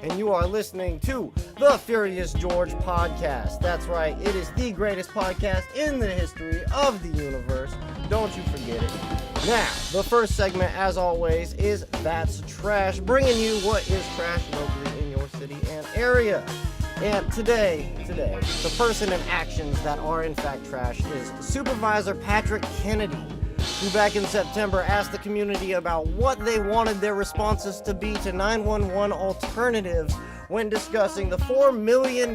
and you are listening to the Furious George podcast. That's right, it is the greatest podcast in the history of the universe. Don't you forget it. Now, the first segment, as always, is That's Trash, bringing you what is trash locally in your city and area. And today, the person and actions that are in fact trash is Supervisor Patrick Kennedy, who back in September asked the community about what they wanted their responses to be to 911 alternatives when discussing the $4 million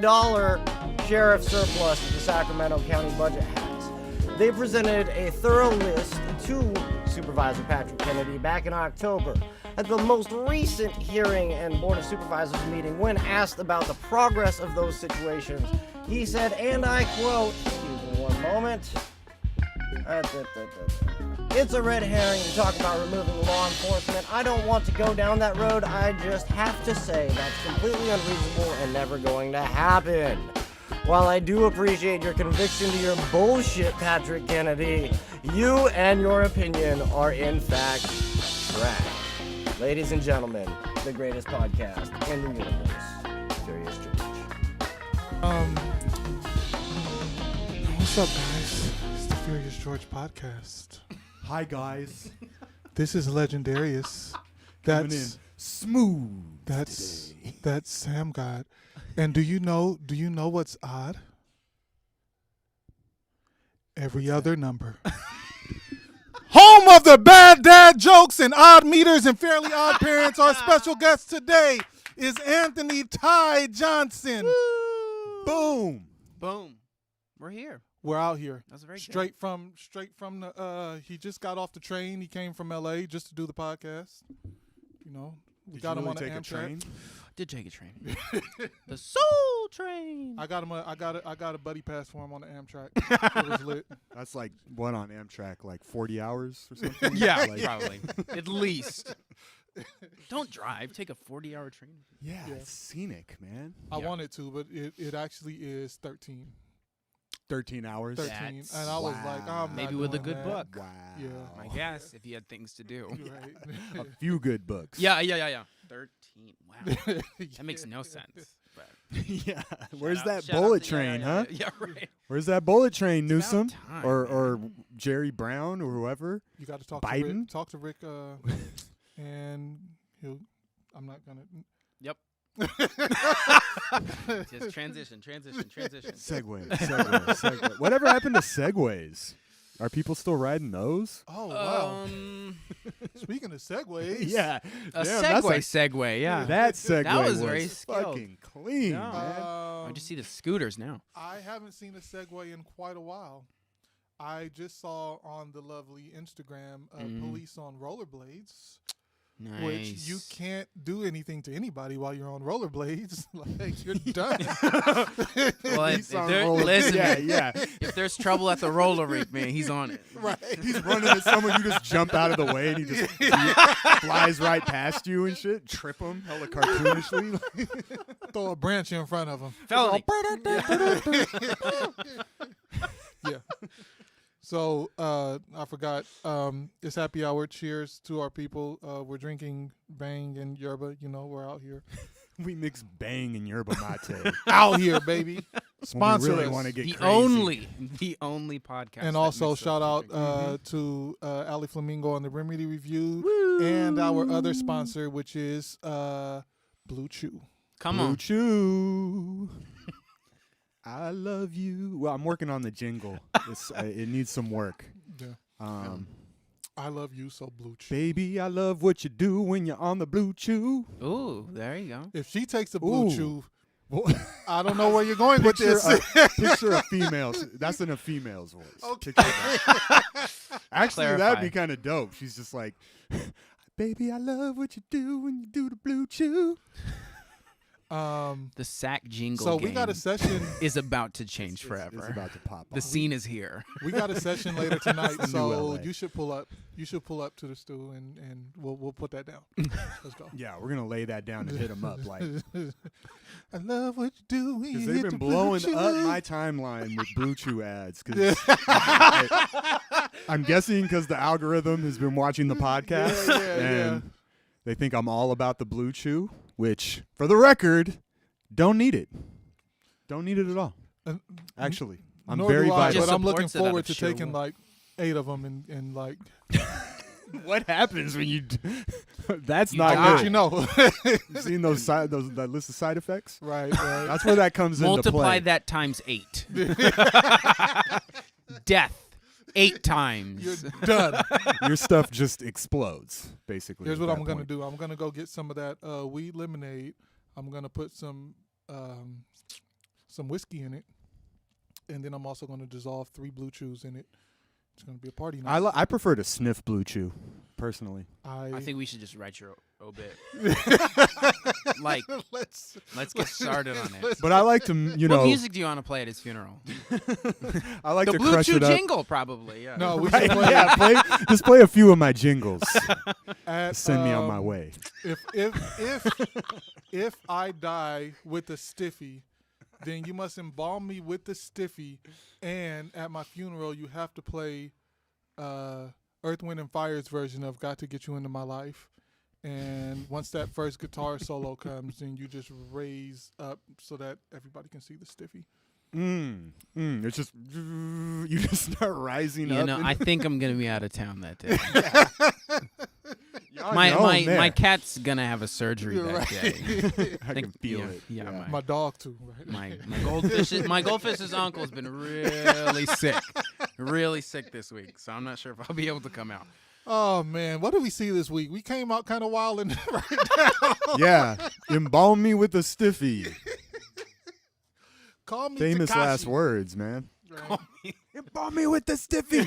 sheriff surplus the Sacramento County budget has. They presented a thorough list to Supervisor Patrick Kennedy back in October at the most recent hearing and Board of Supervisors meeting. When asked about the progress of those situations, he said, and I quote, excuse me one moment, "It's a red herring to talk about removing law enforcement. I don't want to go down that road. I just have to say that's completely unreasonable and never going to happen. While I do appreciate your conviction to your bullshit, Patrick Kennedy, you and your opinion are in fact trash." Ladies and gentlemen, the greatest podcast in the universe, Furious George. What's up, guys? It's the Furious George podcast. Hi guys. This is Legendarius. Coming in smooth. That's Sam God. And do you know what's odd? Every other number. Home of the bad dad jokes and odd meters and fairly odd parents. Our special guest today is Anthony Ty Johnson. Boom. Boom. We're here. We're out here. That's very good. Straight from the he just got off the train. He came from LA just to do the podcast. You know, we Did got you him really on the take a Amtrak. train? Did take a train. The Soul Train. I got a buddy pass for him on the Amtrak. It was lit. That's like what on Amtrak, like 40 hours or something? Yeah, Like- probably. At least. Don't drive. Take a 40-hour train. Yeah, Yeah. it's scenic, man. I Yeah. wanted to, but it actually is 13. 13 hours. 13. That's- And I was like, I'm not Maybe with a doing good that. book. Wow. Yeah. I guess if you had things to do. You're right. A few good books. Yeah. 13. Wow. That makes no sense. But Yeah. Where's shout that out- shout out bullet to- train, yeah, huh? Yeah, right. Where's that bullet train, It's about Newsom? time, Or man. Jerry Brown or whoever? You got to talk Biden? to Rick, and I'm not gonna. Yep. Just transition. Segway. Whatever happened to segways? Are people still riding those? Oh wow! Um, Speaking of segues, Yeah. a Damn, that's segue, yeah. That segue That was was very skilled. fucking clean, Yeah. man. I just see the scooters now. I haven't seen a segue in quite a while. I just saw on the lovely Instagram police on rollerblades. Nice. Which you can't do anything to anybody while you're on rollerblades. Like you're done. Well, He's on there, roller- listen, yeah. if there's trouble at the roller rink, man, he's on it. Right. He's running at someone, you just jump out of the way and he just flies right past you and shit. Trip him hella cartoonishly. Throw a branch in front of him. Felony. Yeah. So I forgot. It's happy hour. Cheers to our people. We're drinking Bang and Yerba. You know, we're out here. We mix Bang and yerba mate. Out here, baby. When we Sponsor really us. want to get The crazy. only podcast. And that also mixes shout up out to Ali Flamingo on the Remedy Review and our other sponsor, which is Blue Chew. Come Blue on. Chew. I love you. Well, I'm working on the jingle. It needs some work. Yeah. I love you, so Blue Chew. Baby, I love what you do when you're on the Blue Chew. Ooh, there you go. If she takes the Blue Ooh. Chew, Well, I don't know where you're going with picture, this. picture a female. That's in a female's voice. Okay. Picture that. Actually, that'd Clarify. be kind of dope. She's just like, baby, I love what you do when you do the Blue Chew. The sack jingle So game we got a session. is about to change forever. It's about to pop The off. scene is here. We got a session later tonight, New so LA. you should pull up. You should pull up to the stew, and we'll put that down. Let's go. Yeah, we're gonna lay that down and hit them up, like, I love what you do when you because hit they've the been Blue blowing Chew. up my timeline with Blue Chew ads. Cause I'm guessing because the algorithm has been watching the podcast Yeah, and they think I'm all about the Blue Chew, which, for the record, don't need it. Don't need it at all. Actually, I'm Nor very do I, vital. but I'm looking supports it out forward of to sheer taking will. like 8 of them and like What happens when you? That's You not die. let good. you know. You seen those that list of side effects? right. That's where that comes into Multiply play. that times 8. Death 8 times. You're done. Your stuff just explodes, basically. Here's at what that I'm gonna point. do. I'm gonna go get some of that weed lemonade. I'm gonna put some whiskey in it, and then I'm also gonna dissolve 3 Blue Chews in it. It's gonna be a party night. I prefer to sniff Blue Chew, personally. I think we should just write your obit. Like, let's get started on it. But I like to, you What know, music do you want to play at his funeral? I like The to Blue crush Chew it up. jingle, probably. Yeah. no. We Right, should play yeah, just play a few of my jingles. at, Send me on my way. If I die with a stiffy, then you must embalm me with the stiffy, and at my funeral you have to play Earth, Wind, and Fire's version of "Got to Get You Into My Life." And once that first guitar solo comes, then you just raise up so that everybody can see the stiffy. It's just you just start rising You up. know, and- I think I'm gonna be out of town that day. You're on my your own my there. my cat's gonna have a surgery You're that right. day. I can feel yeah, it. Yeah, My dog too. Right? my goldfish's uncle's been really sick this week, so I'm not sure if I'll be able to come out. Oh man, what did we see this week? We came out kind of wild and right now. Yeah, embalm me with a stiffy. Call me Famous Tekashi. last words, man. Right. Embalm me with the stiffy.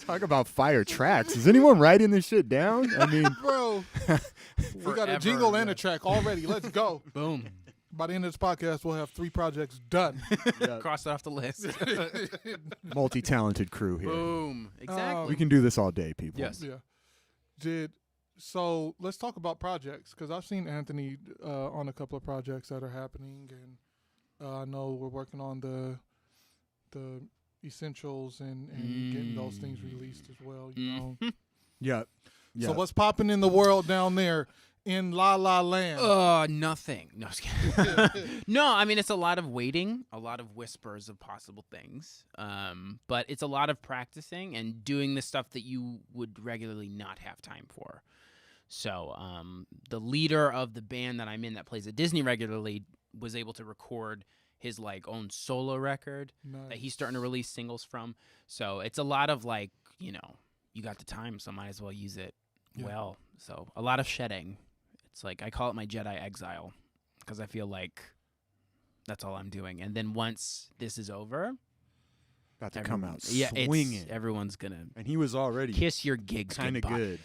Talk about fire tracks. Is anyone writing this shit down? I mean, Bro, we got a Forever, jingle and yeah. a track already. Let's go. Boom, By the end of this podcast, we'll have 3 projects done. cross it off the list. multi-talented crew here. Boom, exactly. We can do this all day, people. Yes. Yeah. So let's talk about projects, because I've seen Anthony on a couple of projects that are happening, and I know we're working on the essentials and getting those things released as well. You know. Yeah. So what's popping in the world down there in La La Land? Nothing. No, just kidding. No, I mean, it's a lot of waiting, a lot of whispers of possible things. But it's a lot of practicing and doing the stuff that you would regularly not have time for. So the leader of the band that I'm in that plays at Disney regularly was able to record his like own solo record that he's starting to release singles from. So it's a lot of like, you know, you got the time, so might as well use it well. So a lot of shedding. It's like I call it my Jedi exile because I feel like that's all I'm doing. And then once this is over, about to come out it's swinging. everyone's gonna And he was already kiss your gigs kind of goodbye. good.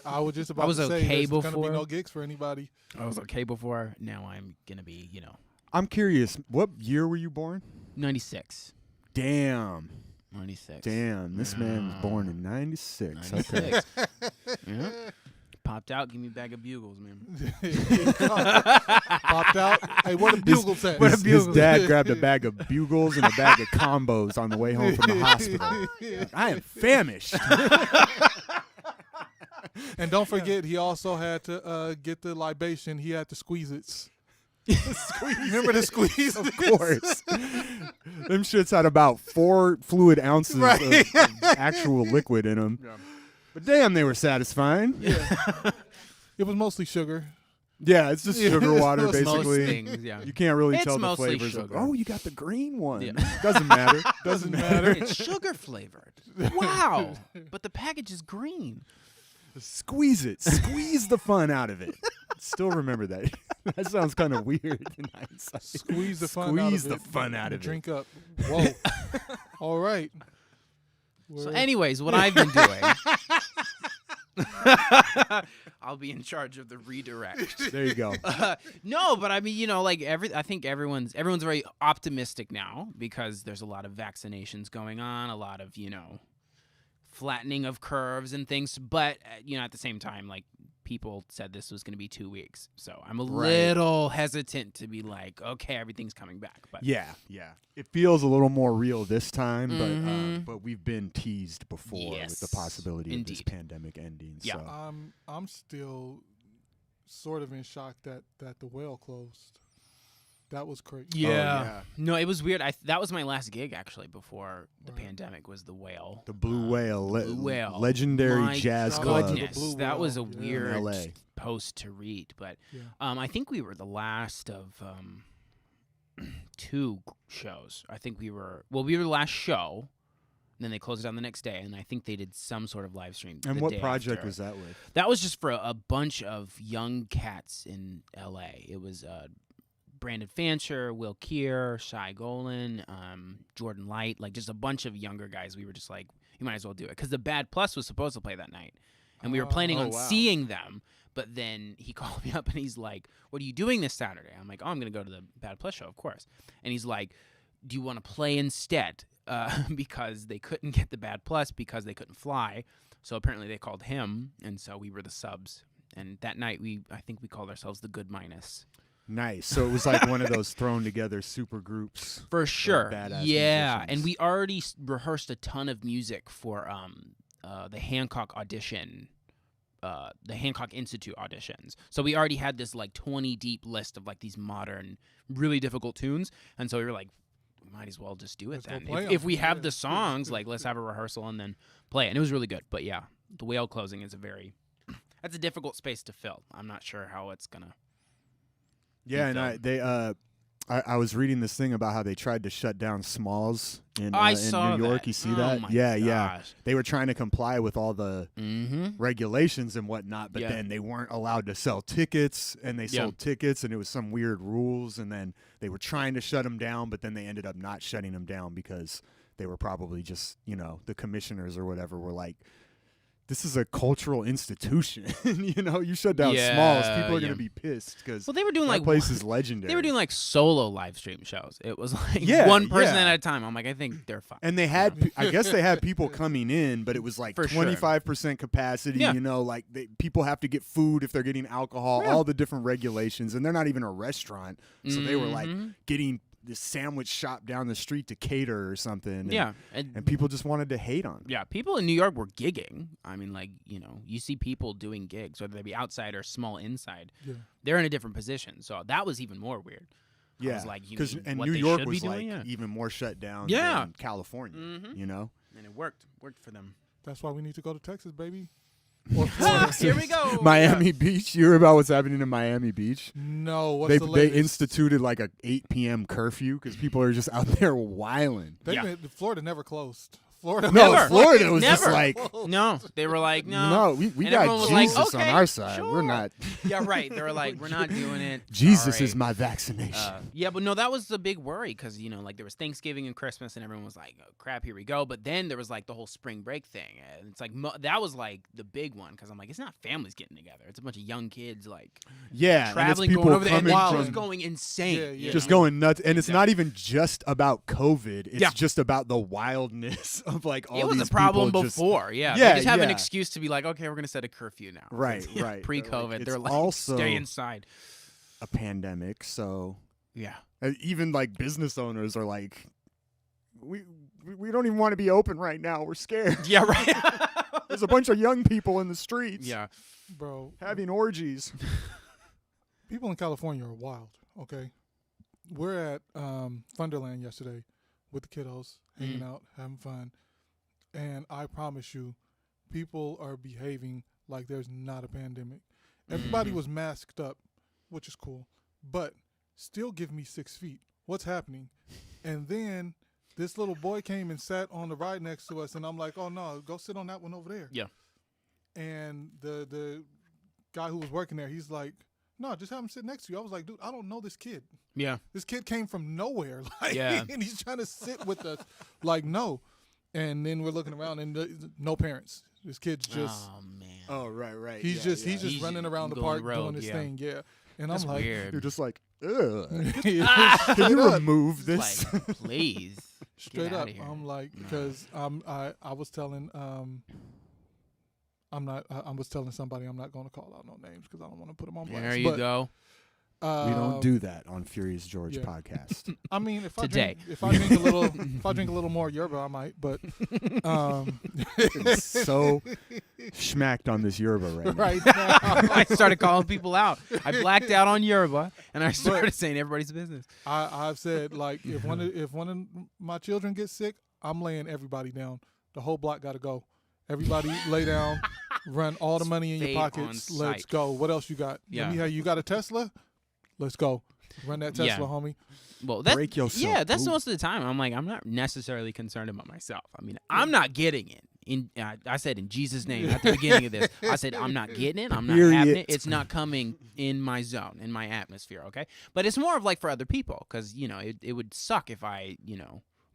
I was just about I was to say okay there's going to before. be no gigs for anybody. I was okay before. Now I'm gonna be, you know, I'm curious, what year were you born? 96. Damn. 96. Damn. This man was born in 96. Okay. 96. Yeah. Popped out. Give me a bag of bugles, man. Popped out. Hey, what a bugle at? His dad grabbed a bag of bugles and a bag of combos on the way home from the hospital. I am famished. And don't forget, he also had to get the libation. He had to squeeze it. Remember the squeeze? Of course. Them shits had about 4 fluid ounces of actual liquid in them. But damn, they were satisfying. It was mostly sugar. Yeah, it's just sugar water, Most basically. Most things, yeah. You can't really It's tell the mostly flavors. Of, sugar. oh, you got the green one. Yeah. Doesn't matter. Doesn't matter. It's sugar flavored. Wow. But the package is green. Squeeze it. Squeeze the fun out of it. Still remember that. That sounds kind of weird in hindsight. Squeeze the fun out of it. Squeeze the fun out of it. Drink up. Whoa. All right. So, Word. anyways, what I've been doing, I'll be in charge of the redirect. There you go. No, but I mean, you know, like I think everyone's very optimistic now because there's a lot of vaccinations going on, a lot of, you know, flattening of curves and things. But you know, at the same time, like people said this was going to be 2 weeks, so I'm a little hesitant to be like, okay, everything's coming back. But Yeah. It feels a little more real this time, but we've been teased before with the Yes, possibility of this indeed. pandemic ending. Yeah. So. I'm still sort of in shock that the Whale closed. That was crazy. Yeah. No, it was weird. That was my last gig actually before the Right. pandemic. Was the Whale. The Blue Whale, Blue Whale. legendary My jazz club. goodness, Blue that was a Whale, yeah. weird In LA. post to read. But Yeah. I think we were the last of 2 shows. I think we were the last show. And then they closed it down the next day, and I think they did some sort of live stream. And the what day project after. was that with? That was just for a bunch of young cats in L.A. It was Brandon Fancher, Will Keir, Shai Golan, Jordan Light, like just a bunch of younger guys. We were just like, you might as well do it. Because the Bad Plus was supposed to play that night. And we were planning on wow. seeing them. But then he called me up and he's like, what are you doing this Saturday? I'm like, oh, I'm going to go to the Bad Plus show, of course. And he's like, do you want to play instead? Because they couldn't get the Bad Plus because they couldn't fly. So apparently they called him. And so we were the subs. And that night, I think we called ourselves the Good Minus. Nice. So it was like one of those thrown together super groups. For sure. badass Yeah. musicians. And we already rehearsed a ton of music for the Hancock audition, the Hancock Institute auditions. So we already had this like 20 deep list of like these modern, really difficult tunes. And so we were like, we might as well just do it Let's go then. play If 'em. we have Yeah. the songs, like let's have a rehearsal and then play it. And it was really good. But yeah, the Whale closing is that's a difficult space to fill. I'm not sure how it's gonna. Yeah, Beat and them. I was reading this thing about how they tried to shut down Smalls in I in saw New York. that. You see Oh that? my Yeah. gosh. They were trying to comply with all the Mm-hmm. regulations and whatnot, but Yeah. then they weren't allowed to sell tickets, and they Yeah. sold tickets, and it was some weird rules, and then they were trying to shut them down, but then they ended up not shutting them down because they were probably just, the commissioners or whatever were like, this is a cultural institution. You shut down Smalls, Yeah, people are yeah. going to be pissed because Well, they were doing that like place is legendary. they were doing like solo live stream shows. It was like Yeah, one person yeah. at a time. I'm like, I think they're fine. And they had, I guess they had people coming in, but it was like For sure. 25% capacity. Yeah. Like people have to get food if they're getting alcohol, Yeah. all the different regulations, and they're not even a restaurant. So they were like Mhm. getting this sandwich shop down the street to cater or something. And, Yeah, and people just wanted to hate on. yeah, people in New York were gigging. I mean, like, you see people doing gigs, whether they be outside or small inside. Yeah. They're in a different position, so that was even more weird. I Yeah, was like, you because mean and what New they York should was be like doing? Yeah. even more shut down Yeah. than California. Mhm. And it worked for them. That's why we need to go to Texas, baby. Or Florida. Here we go. Miami Beach. You heard about what's happening in Miami Beach? No, what's They the latest? instituted like a 8 p.m. curfew because people are just out there wilding. Yeah. Florida never closed. Florida No, Never. Florida was just Never. like, No, they were like, no. no, we And got everyone was like, Jesus on okay, our side. sure. We're not. Yeah, right. They were like, we're not doing it. Jesus Sorry. is my vaccination. Yeah, but no, that was the big worry because like there was Thanksgiving and Christmas, and everyone was like, "Oh crap, here we go." But then there was like the whole spring break thing, and it's like that was like the big one because I'm like, it's not families getting together; it's a bunch of young kids like yeah, traveling, and it's people going over there, and coming the from was going insane. Yeah, yeah. just you know? going nuts, and it's Yeah. not even just about COVID. It's Yeah. just about the wildness of like all It was these a problem people just- before, yeah. Yeah, They just have an yeah. excuse to be like, okay, we're gonna set a curfew now. Right, Yeah, right. Pre-COVID, It's they're like, also stay inside. a pandemic, so Yeah. even like business owners are like, we don't even want to be open right now. We're scared. Yeah. Right. There's a bunch of young people in the streets Yeah. Bro, having orgies. people in California are wild, okay? We're at Thunderland yesterday with the kiddos, hanging out, having fun. And I promise you, people are behaving like there's not a pandemic. Everybody was masked up, which is cool, but still give me 6 feet. What's happening? And then this little boy came and sat on the ride next to us, and I'm like, oh, no, go sit on that one over there. Yeah. And the guy who was working there, he's like, no, just have him sit next to you. I was like, dude, I don't know this kid. Yeah. This kid came from nowhere, like, Yeah. and he's trying to sit with us, like, no. And then we're looking around, and no parents. This kid's just, Oh man. Oh, right. he's just He's running around the going park rogue, doing his yeah. thing, yeah. And That's I'm like, weird. You're just like, ugh. straight Can you up, remove this? Like, please. straight Get up. outta here. I'm like, No. because I was telling I was telling somebody I'm not going to call out no names because I don't want to put them on blast. There you but go. We don't do that on Furious George yeah. podcast. I mean, if Today. I drink a little, if I drink a little more yerba, I might. But It's so schmacked on this yerba right now. right now, I started calling people out. I blacked out on Yoruba, and I started saying everybody's business. I've said like if one of my children gets sick, I'm laying everybody down. The whole block got to go. Everybody lay down. Run all the money in your Fade on pockets. Let's sight. go. What else you got? Yeah. Let me hear you got a Tesla? Let's go. Run that Tesla, Yeah. homie. Well, that's, Break yourself. yeah, that's Ooh. most of the time. I'm like, I'm not necessarily concerned about myself. I mean, I'm not getting it. I said in Jesus' name at the beginning of this. I said I'm not getting it. I'm not Period. having it. It's not coming in my zone, in my atmosphere. Okay, but it's more of like for other people, because it would suck if I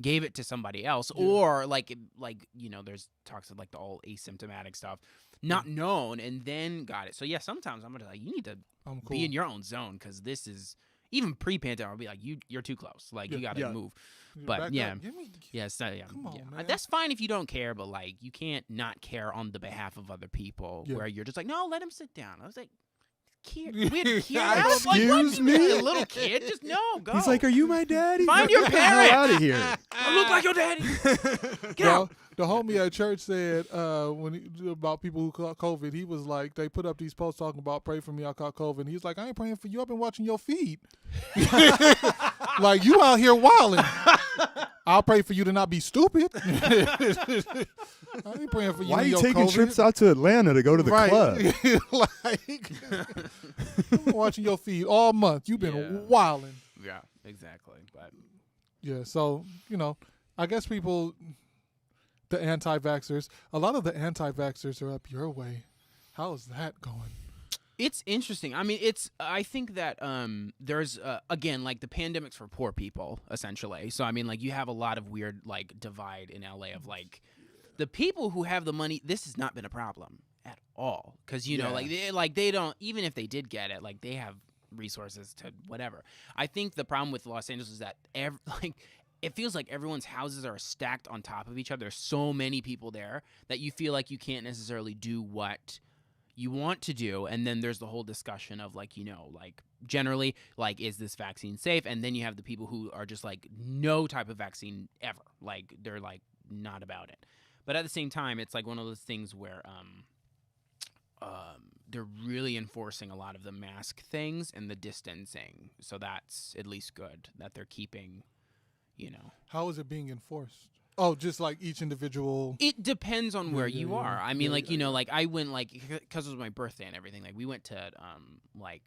gave it to somebody else, or like there's talks of like the all asymptomatic stuff, not known, and then got it. So yeah, sometimes I'm gonna like, you need to I'm cool. be in your own zone, because this is even pre-pandemic. I'll be like, you're too close. Like you gotta Yeah. move. Back But up. yeah. Give me- Yeah, it's not, yeah, Come on, yeah. man. That's fine if you don't care, but like you can't not care on the behalf of other people. Yeah. Where you're just like, no, let him sit down. I was like, kid, we had Yeah, I was like, excuse what? me? A little kid, just no, go. He's like, "Are you my daddy? Find Get your the hell parent." out of here." I look like your daddy. Get out. The homie at church said about people who caught COVID, he was like, they put up these posts talking about pray for me, I caught COVID. And he's like, I ain't praying for you. I've been watching your feed. Like, you out here wilding. I'll pray for you to not be stupid. I ain't praying for you. Why are and you your taking COVID. trips out to Atlanta to go to the club? Like, I've been watching your feed all month. You've been Yeah. wilding. Yeah, exactly. But Yeah, so, I guess people, the anti-vaxxers, a lot of the anti-vaxxers are up your way. How is that going? it's interesting. I mean, I think that there's again, like the pandemic's for poor people essentially. So I mean, like you have a lot of weird like divide in LA of like the people who have the money. This has not been a problem at all, because they don't, even if they did get it, like they have resources to whatever. I think the problem with Los Angeles is that it feels like everyone's houses are stacked on top of each other. There's so many people there that you feel like you can't necessarily do what you want to do. And then there's the whole discussion of like, like generally, like, is this vaccine safe? And then you have the people who are just like, no type of vaccine ever. Like, they're like not about it. But at the same time, it's like one of those things where they're really enforcing a lot of the mask things and the distancing. So that's at least good that they're keeping, How is it being enforced? Oh, just like each individual. It depends on where Yeah, you yeah. are. I mean, Yeah, like, yeah, like I went like, because it was my birthday and everything, like we went to like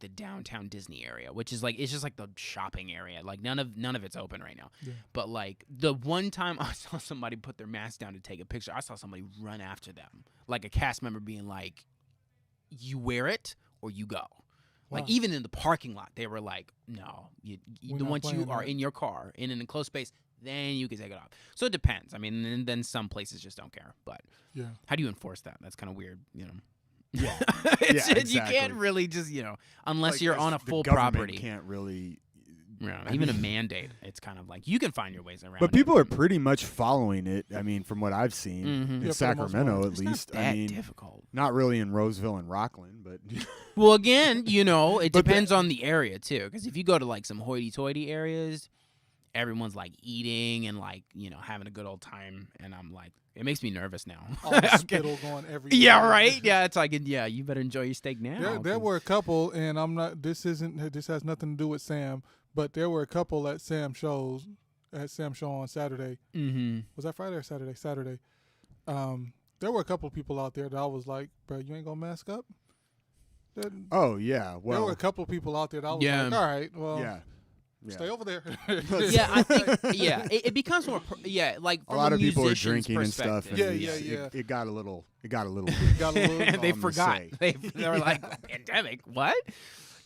the downtown Disney area, which is like, it's just like the shopping area. Like none of it's open right now. Yeah. But like the one time I saw somebody put their mask down to take a picture, I saw somebody run after them, like a cast member being like, you wear it or you go. Wow. Like even in the parking lot, they were like, no, We're the not once you playing are that. in your car in an enclosed space, then you can take it off. So it depends. I mean, and then some places just don't care. But Yeah. how do you enforce that? That's kind of weird, Yeah. It's Yeah, just, you can't exactly. really just, unless Like, you're as on a the full government property. Can't really. Yeah, I even a mean- mandate, it's kind of like you can find your ways around. But it. people are pretty much following it. I mean, from what I've seen Mhm. Yeah, in for the most Sacramento, part. at It's least. not that I mean, difficult. not really in Roseville and Rockland, but Well, again, it But depends on the area too. Because if you go to like some hoity-toity areas, everyone's like eating and like having a good old time, and I'm like, it makes me nervous now. All the spittle going everywhere. Yeah, right. Yeah, it's like, you better enjoy your steak now. There were a couple, and I'm not. This has nothing to do with Sam, but there were a couple at Sam show on Saturday. Mm-hmm. Was that Friday or Saturday? Saturday. There were a couple of people out there that I was like, bro, you ain't gonna mask up. There oh yeah, there well, were a couple of people out there that I was Yeah. like, all right, well, yeah. stay over there. Yeah, I think. Yeah, it becomes more. Like A from lot of people are musician's drinking and stuff. perspective. And Yeah, it's- yeah. It got a little. It got a little. Got a little. They I'm gonna forgot. say. They were like, pandemic. What?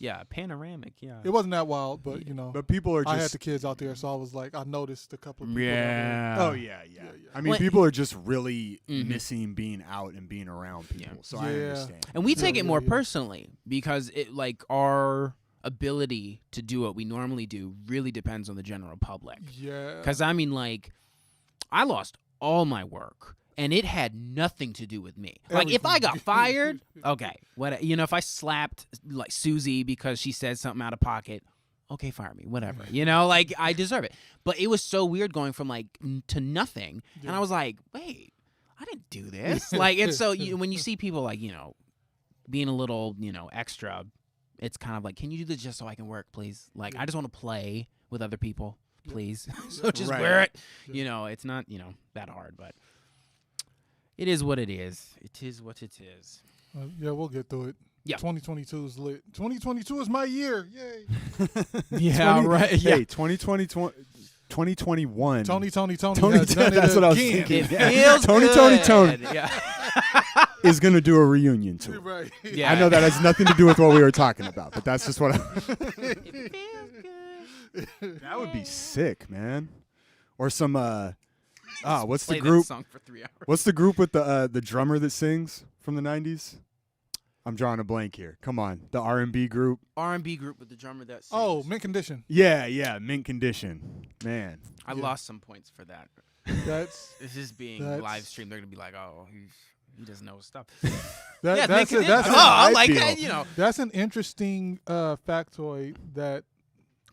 Yeah, panoramic. Yeah. It wasn't that wild, but But people are I had just. the kids out there, so I was like, I noticed a couple of people. Yeah. Oh yeah, yeah. yeah. I mean, Well, people are just really Mhm. missing being out and being around people. Yeah. So I Yeah. understand. And we Yeah, take it yeah, more yeah. personally because it like our ability to do what we normally do really depends on the general public. Yeah. Because I mean, like, I lost all my work. and it had nothing to do with me. Like if I got fired, okay, what if I slapped like Susie because she said something out of pocket, okay, fire me, whatever. Like I deserve it. But it was so weird going from like to nothing, and I was like, wait, I didn't do this. Like it's so when you see people like being a little extra, it's kind of like, can you do this just so I can work, please? Like I just want to play with other people, please. So just wear it. It's not that hard, but it is what it is. It is what it is. Yeah, we'll get through it. Yeah. 2022 is lit. 2022 is my year. Yay. Yeah, right. Yeah. Hey, 2021. Tony has done it that's what I was again. thinking. It feels Tony good. Yeah. is going to do a reunion tour. Right. Yeah. I know that has nothing to do with what we were talking about, but that's just what It feels good. that would be sick, man. Or some what's Play the that group? song for 3 hours. What's the group with the drummer that sings from the 90s? I'm drawing a blank here. Come on, the R&B group. R&B group with the drummer that sings. Oh, mint condition. Yeah, Mint Condition. Man, I lost some points for that. That's This is being That's- live streamed. They're gonna be like, oh, he doesn't know his stuff. that's make it that's oh, how I I like feel. that. that's an interesting factoid that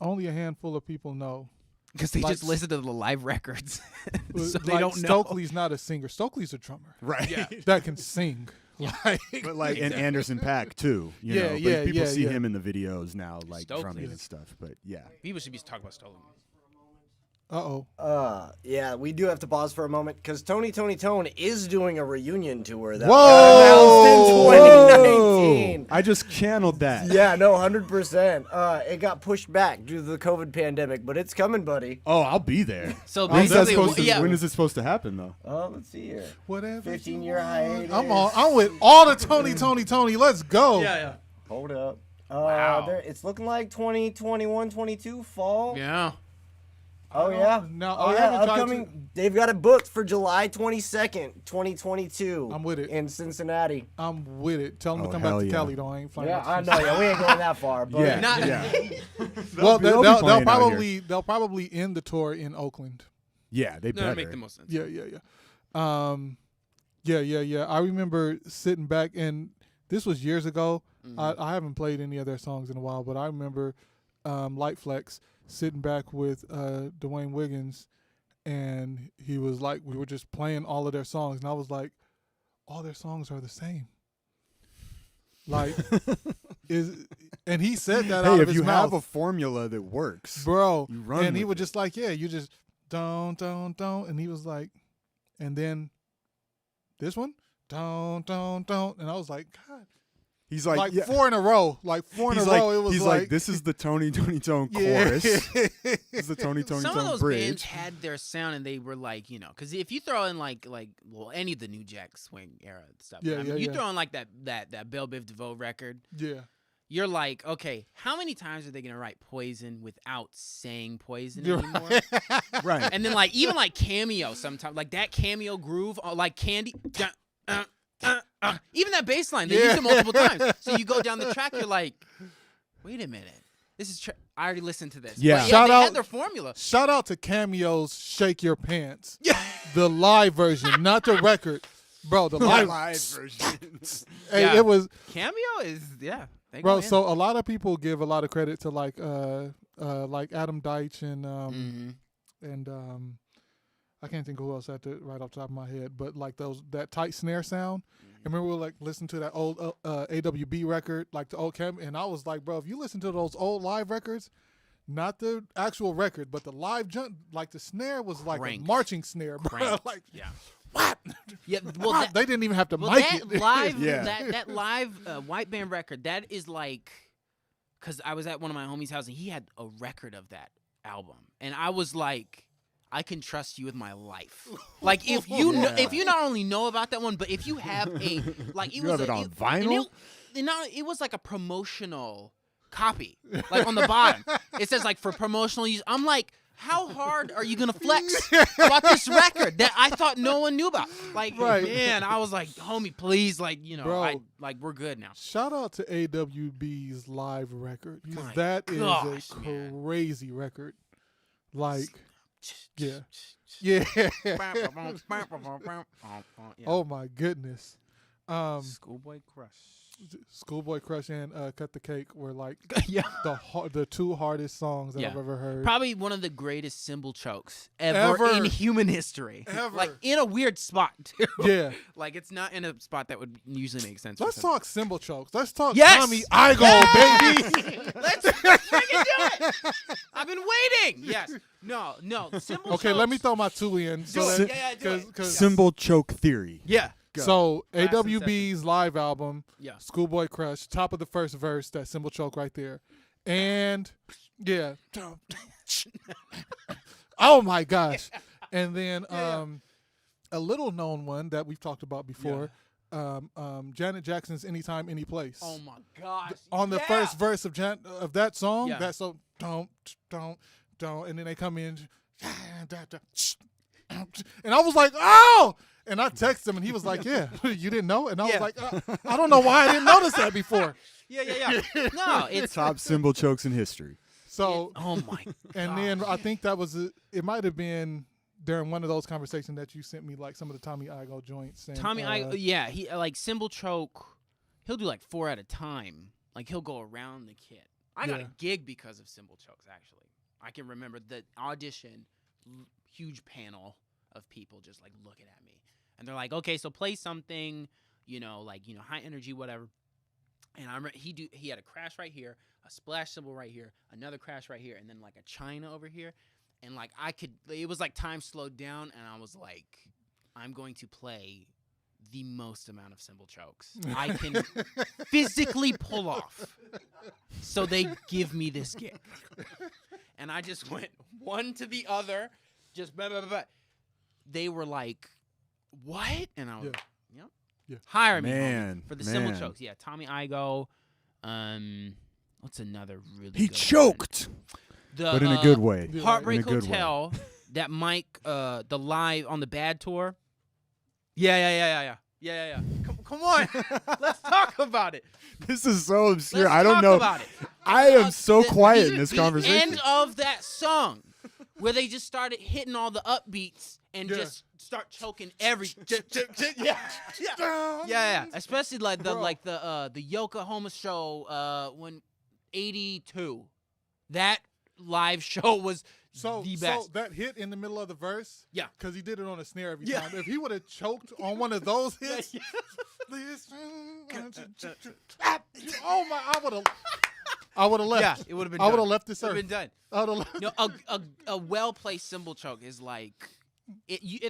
only a handful of people know. Because they Like- just listen to the live records, so they Like, don't know. Stokely's not a singer. Stokely's a drummer right? that can sing. Like, But like and Anderson .Paak too. You Yeah, know, but yeah, people yeah, see yeah. him in the videos now, like Stokely. drumming and stuff. But yeah, People should be talking about Stolen. Yeah, we do have to pause for a moment because Tony is doing a reunion tour that Whoa! got announced in 2019. I just channeled that. Yeah, no, 100%. It got pushed back due to the COVID pandemic, but it's coming, buddy. Oh, I'll be there. So When's that basically, supposed to, yeah. when is it supposed to happen though? Let's see here. whatever. 15-year hiatus. I'm with all the Tony. Let's go. yeah. Hold up. Wow. It's looking like 2021, 22 fall. Yeah. Oh yeah. No, Oh I yeah. haven't tried Upcoming. They've got it booked for July 22nd, 2022. I'm with it. In Cincinnati. I'm with it. Tell them to Oh, come back hell to yeah. Cali, though. I ain't flying. Yeah, back I to know. Yeah, we ain't going that far, but Yeah, Not- yeah. Well, They'll be they'll playing out here. probably end the tour in Oakland. Yeah, they No, better. that make the most sense. Yeah. Yeah. I remember sitting back, and this was years ago. I haven't played any of their songs in a while, but I remember Light Flex sitting back with Dwayne Wiggins, and he was like, we were just playing all of their songs, and I was like, all their songs are the same. Like, and he said that out Hey, of if his you mouth. have a formula that works, Bro, you run and he with was it. just like, yeah, you just don't, and he was like, and then this one, don't, and I was like, God, he's like, like, yeah. four in a row, like four in a He's row. like, It was he's like, this is the Tony Tone yeah. chorus. This is the Tony Some of Tone those bands bridge. had their sound, and they were like, because if you throw in like any of the New Jack Swing era stuff, Yeah, you yeah. throw in like that Belle Biv DeVoe record, Yeah, you're like, okay, how many times are they gonna write Poison without saying Poison You're anymore? Right. And then like even like Cameo sometimes, like that Cameo groove, like Candy. Even that bass line, they use it multiple times. So you go down the track, you're like, wait a minute. This is I already listened to this. Yeah. But Shout they out- had their formula. shout out to Cameo's "Shake Your Pants," Yeah. the live version, not the record, bro. The live, version. hey, Yeah. it was, Cameo is they bro. go in. So a lot of people give a lot of credit to like Adam Deitch and Mhm. I can't think of who else at the right off the top of my head, but like that tight snare sound. I remember we were like listening to that old AWB record, like the old Cam, and I was like, bro, if you listen to those old live records, not the actual record, but the live jump, like the snare was like Cranked. a marching snare, bro. Cranked. Like Yeah. what? Yeah. Well, What? that, They didn't even have to well, mic that it. live, Yeah. that live white band record, that is like, because I was at one of my homies' house and he had a record of that album, and I was like, I can trust you with my life. Like if you know, if you not only know about that one, but if you have a like, it You was have it on vinyl? It was like a promotional copy, like on the bottom. It says like for promotional use. I'm like, how hard are you gonna flex about this record that I thought no one knew about? Like, Right. man, I was like, homie, please, like, Bro. we're good now. Shout out to AWB's live record. 'Cause My that is gosh, a man. crazy record. Like Yeah. Yeah. Yeah. Oh my goodness. Schoolboy Crush. Schoolboy Crush and Cut the Cake were like Yeah. the two hardest songs that Yeah. I've ever heard. Probably one of the greatest cymbal chokes ever in human history. Ever. Like in a weird spot too. Yeah. Like it's not in a spot that would usually make sense. Let's for some- talk cymbal chokes. Let's talk Yes! Tommy Igoe, baby. Let's freaking do it. I've been waiting. Yes. No. Cymbal Okay, let me chokes. throw my two in. Do So it. that, Yeah, do it. cause Cymbal choke theory. Yeah. Go. so Class and AWB's live album, Yeah. Schoolboy Crush, top of the first verse, that cymbal choke right there. And yeah. Oh my gosh. And then a little known one that we've talked about before, Janet Jackson's Anytime, Any Place. Oh my gosh. On the first verse of that song, Yeah. that song, don't, and then they come in, and I was like, oh, and I texted him, and he was like, yeah, you didn't know, and I Yeah. was like, I don't know why I didn't notice that before. Yeah. No, it's Top cymbal chokes in history. So, oh my god. and then I think that was it might have been during one of those conversations that you sent me, like some of the Tommy Igoe joints. And, Tommy, yeah, he like cymbal choke. He'll do like 4 at a time. Like he'll go around the kit. I got Yeah. a gig because of cymbal chokes. Actually, I can remember the audition. Huge panel of people just like looking at me, and they're like, "Okay, so play something, high energy, whatever." And I remember he had a crash right here, a splash cymbal right here, another crash right here, and then like a china over here. And like it was like time slowed down, and I was like, I'm going to play the most amount of cymbal chokes I can physically pull off. So they give me this gig. And I just went one to the other, just blah, blah, blah, blah. They were like, what? And I was Yeah. yep. Yeah. Hire me Man, homie, for the cymbal man. chokes. Yeah, Tommy Igoe. What's another really He good choked, one? but in a good way. Yeah. Heartbreak In a good way. Hotel, that Mike, the live on the Bad tour. Yeah. Come on, let's talk about it. This is so obscure. Let's I don't talk know. about it. I am so The- quiet in this the conversation. end of that song, where they just started hitting all the upbeats and Yeah. just start choking every. Yeah. Especially like the Bro. the Yokohama show when 82, that live show was So, the so best. that hit in the middle of the verse, Yeah. because he did it on a snare every Yeah. time. If he would have choked on one of those hits, Yeah. oh my, I would have left. Yeah, it would have been. I would have done. left this Would earth. have been done. I would have left. No, a well placed cymbal choke is like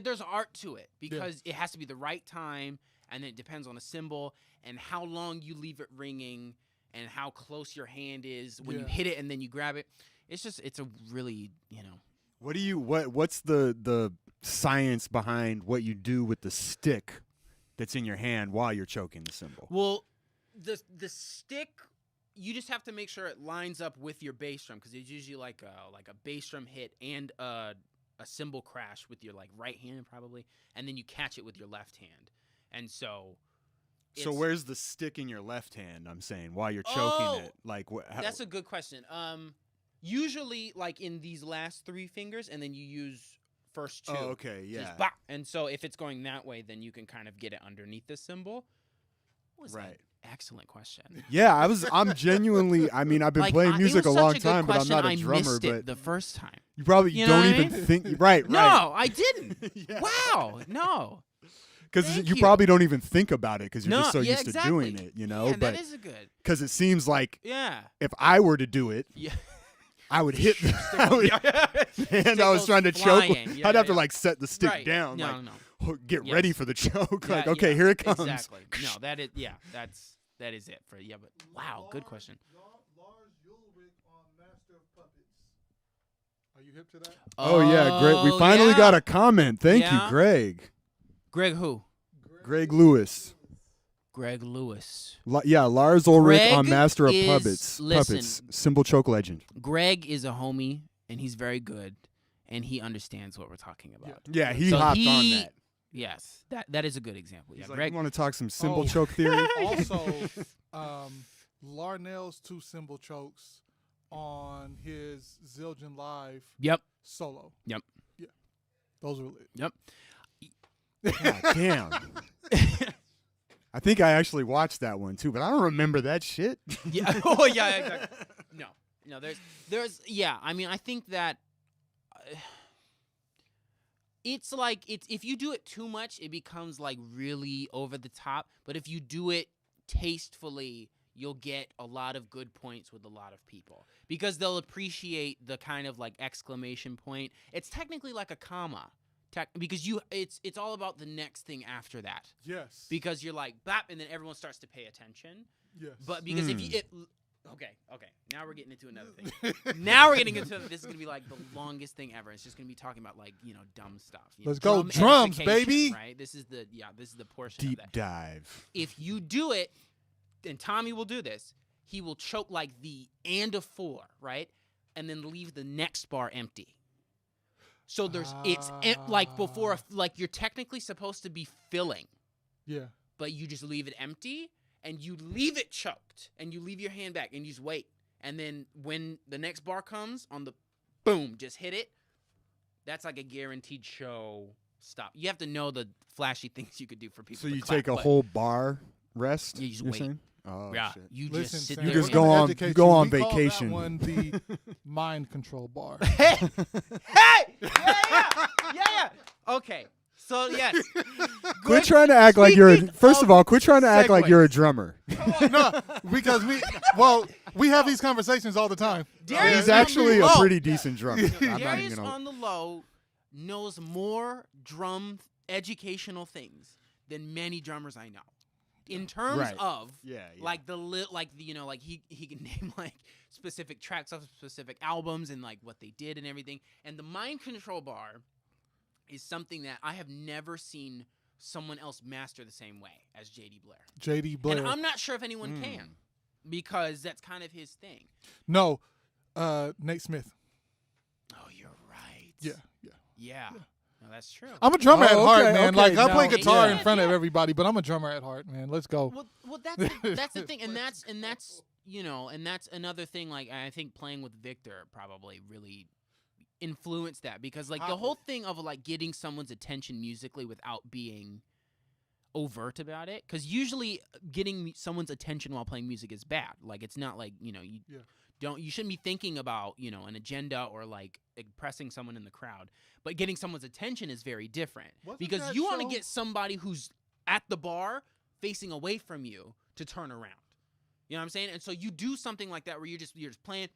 there's art to it because it has to be the right time, and it depends on the cymbal and how long you leave it ringing and how close your hand is when you Yeah. hit it and then you grab it. It's a really What's the science behind what you do with the stick that's in your hand while you're choking the cymbal? well the stick. You just have to make sure it lines up with your bass drum because it's usually like a bass drum hit and a cymbal crash with your like right hand probably, and then you catch it with your left hand, and so. So it's- where's the stick in your left hand? I'm saying while you're choking Oh, it, like what? That's a good question. Usually like in these last 3 fingers, and then you use first 2. Oh, okay, yeah. Just bop. And so if it's going that way, then you can kind of get it underneath the cymbal. What was that? Right. Excellent question. Yeah, I'm genuinely. I mean, I've been Like, playing it music a was long such a good time, but I'm question, not a I drummer. missed it But the first time. you probably You know don't what I even mean? think. Right. No, I didn't. Yeah. Wow, no. Because Thank you you. probably don't even think about it because you're No, just so yeah, used to doing exactly. it, you know. Yeah, but that is a good. because it seems like Yeah. if I were to do it, Yeah. I would hit. I would, and I was trying to choke. flying. Yeah, I'd have to yeah. like set the stick Right. down, No, like no. get Yes. ready for the choke. Yeah, Like okay, yeah, here it comes. Exactly. No, that is it for But wow, good question. Lars Ulrich on Master of Puppets. Are you hip to that? Oh yeah, Greg. We finally yeah. got a comment. Thank Yeah. you, Greg. Greg who? Greg Lewis. Greg Lewis. Yeah, Lars Ulrich on Greg Master of is- Puppets. listen. Puppets. Cymbal choke legend. Greg is a homie, and he's very good, and he understands what we're talking about. Yeah, he So hopped on he- that. Yes, that is a good example. Yeah, He's like, Greg. you want to talk some cymbal Oh. choke theory? Also, Larnell's 2 cymbal chokes on his Zildjian Live Yep. solo. Yep. Yeah. Those were lit. Yep. God damn. I think I actually watched that one too, but I don't remember that shit. Yeah. Oh, yeah. Exactly. No. There's. Yeah. I mean, I think that it's like if you do it too much, it becomes like really over the top. But if you do it tastefully, you'll get a lot of good points with a lot of people because they'll appreciate the kind of like exclamation point. It's technically like a comma. Because it's all about the next thing after that. Yes. Because you're like bap, and then everyone starts to pay attention. Yes. But because if you okay, now we're getting into another thing. Now we're getting into this is gonna be like the longest thing ever. It's just gonna be talking about like dumb stuff. Let's go drums, edification, baby. Right. This is the portion Deep of that. dive. If you do it, and Tommy will do this, he will choke like the and of 4, right, and then leave the next bar empty. So it's like before, like you're technically supposed to be filling, Yeah. but you just leave it empty and you leave it choked and you leave your hand back and you just wait. And then when the next bar comes on the boom, just hit it. That's like a guaranteed show stop. You have to know the flashy things you could do for people. So to you clap, take a but- whole bar rest? Yeah, you just you're wait. saying? Oh, Yeah, shit. you Listen, just sit Sam, there. You just we're go gonna on- educate you go you. on We call that vacation. one the mind control bar. Hey! Yeah. Okay. So yes. Quit trying to act like you're. Speaking First of all, quit trying to act like segues. you're a drummer. No, because we have these conversations all the time. Darius He's actually a on the low. pretty decent drummer. I'm not Darius even gonna. on the low knows more drum educational things than many drummers I know. In terms Right. of Yeah. like like he can name like specific tracks of specific albums and like what they did and everything. And the mind control bar is something that I have never seen someone else master the same way as JD Blair. JD Blair. And I'm not sure if anyone can because that's kind of his thing. No, Nate Smith. Oh, you're right. Yeah. No, that's true. I'm a drummer Oh, at heart, okay, man. okay, Like I play now- guitar yeah. in front of Yeah. everybody, but I'm a drummer at heart, man. Let's go. Well, that's the thing, and that's and that's another thing. Like I think playing with Victor probably really influenced that because like the whole thing of like getting someone's attention musically without being overt about it, because usually getting someone's attention while playing music is bad. Like it's not like you shouldn't be thinking about an agenda or like impressing someone in the crowd, but getting someone's attention is very different because that you want to show- get somebody who's at the bar facing away from you to turn around. You know what I'm saying? And so you do something like that where you're just playing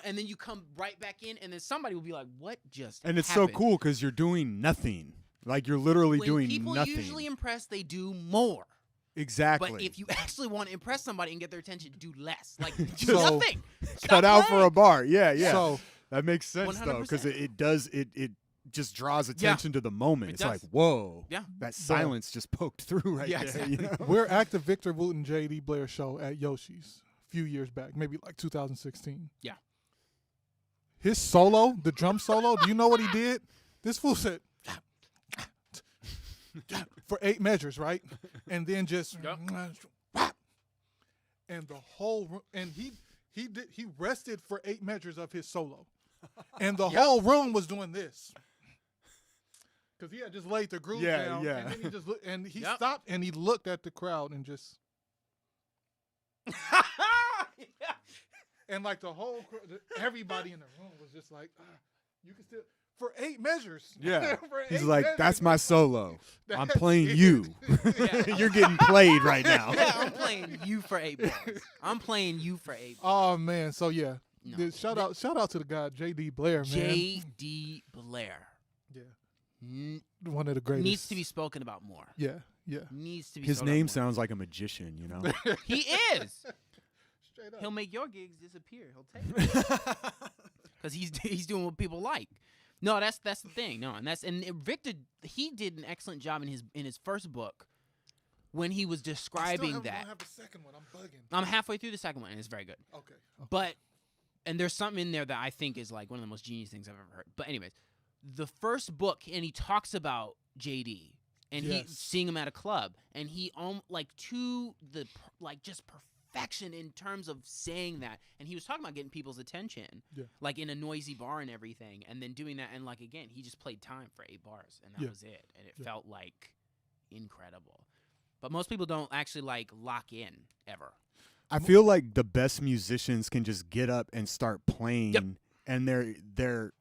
and then you come right back in and then somebody will be like, what just And it's happened? so cool because you're doing nothing. Like you're literally When doing people nothing. usually impress, they do more. Exactly. But if you actually want to impress somebody and get their attention, do less. Like, do Just nothing. cut Stop out for playing. a bar. Yeah. So That makes sense though, because 100%. it does it just draws attention to the moment. It It's like, does. whoa, Yeah. that silence just poked through right Yeah, there. exactly. You know? we're at the Victor Wooten JD Blair show at Yoshi's a few years back, maybe like 2016. Yeah. His solo, the drum solo, do you know what he did? This fool said for 8 measures, right? And then just Yep. and the whole and he rested for 8 measures of his solo. And the whole room was doing this. Cuz he had just laid the groove Yeah, down yeah. and then he just looked and he Yep. stopped and he looked at the crowd and just and like the whole everybody in the room was just like you can still for 8 measures. Yeah. For He's 8 like, measures. that's my solo. I'm That's playing it. you. Yeah. You're getting played right now. Yeah, I'm playing you for 8 bars. I'm playing you for 8 bars. Oh man, so yeah. No. Dude, shout out to the guy JD Blair, man. J.D. Blair Yeah. N- One of the greatest. needs to be spoken about more. Yeah. Needs to be His spoken name about sounds like a magician, you know? more. He is. Straight up. He'll make your gigs disappear. He'll take it. Because he's doing what people like. No, that's the thing. No, and Victor, he did an excellent job in his first book when he was describing I that. don't have the second one. I'm bugging. I'm halfway through the second one, and it's very good. Okay. But and there's something in there that I think is like one of the most genius things I've ever heard. But anyways, the first book, and he talks about JD and Yes. he seeing him at a club, and he like to the like just perfection in terms of saying that, and he was talking about getting people's attention, like in a noisy bar and everything, and then doing that, and like again, he just played time for 8 bars, and that was it, and it felt like incredible. But most people don't actually like lock in ever. I feel like the best musicians can just get up and start playing, and their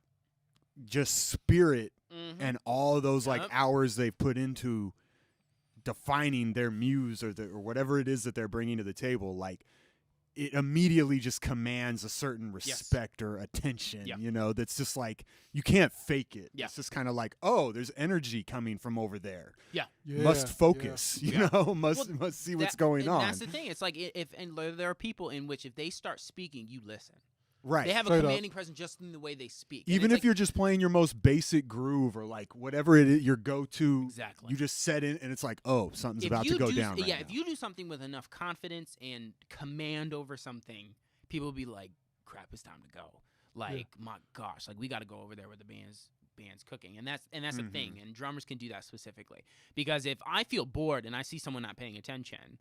just spirit and all of those like hours they've put into defining their muse or whatever it is that they're bringing to the table, like it immediately just commands a certain respect or attention. You know, that's just like you can't fake it. It's just kind of like, oh, there's energy coming from over there. Must focus. You know, must see what's going on. That's the thing. It's like and there are people in which if they start speaking, you listen. Right. They have a commanding presence just in the way they speak. Even if you're just playing your most basic groove or like whatever it is, your go-to, you just set in and it's like, oh, something's about to go down right now. If you do something with enough confidence and command over something, people will be like, crap, it's time to go. Like, my gosh, like we got to go over there where the band's cooking. And that's the thing. And drummers can do that specifically. Because if I feel bored and I see someone not paying attention,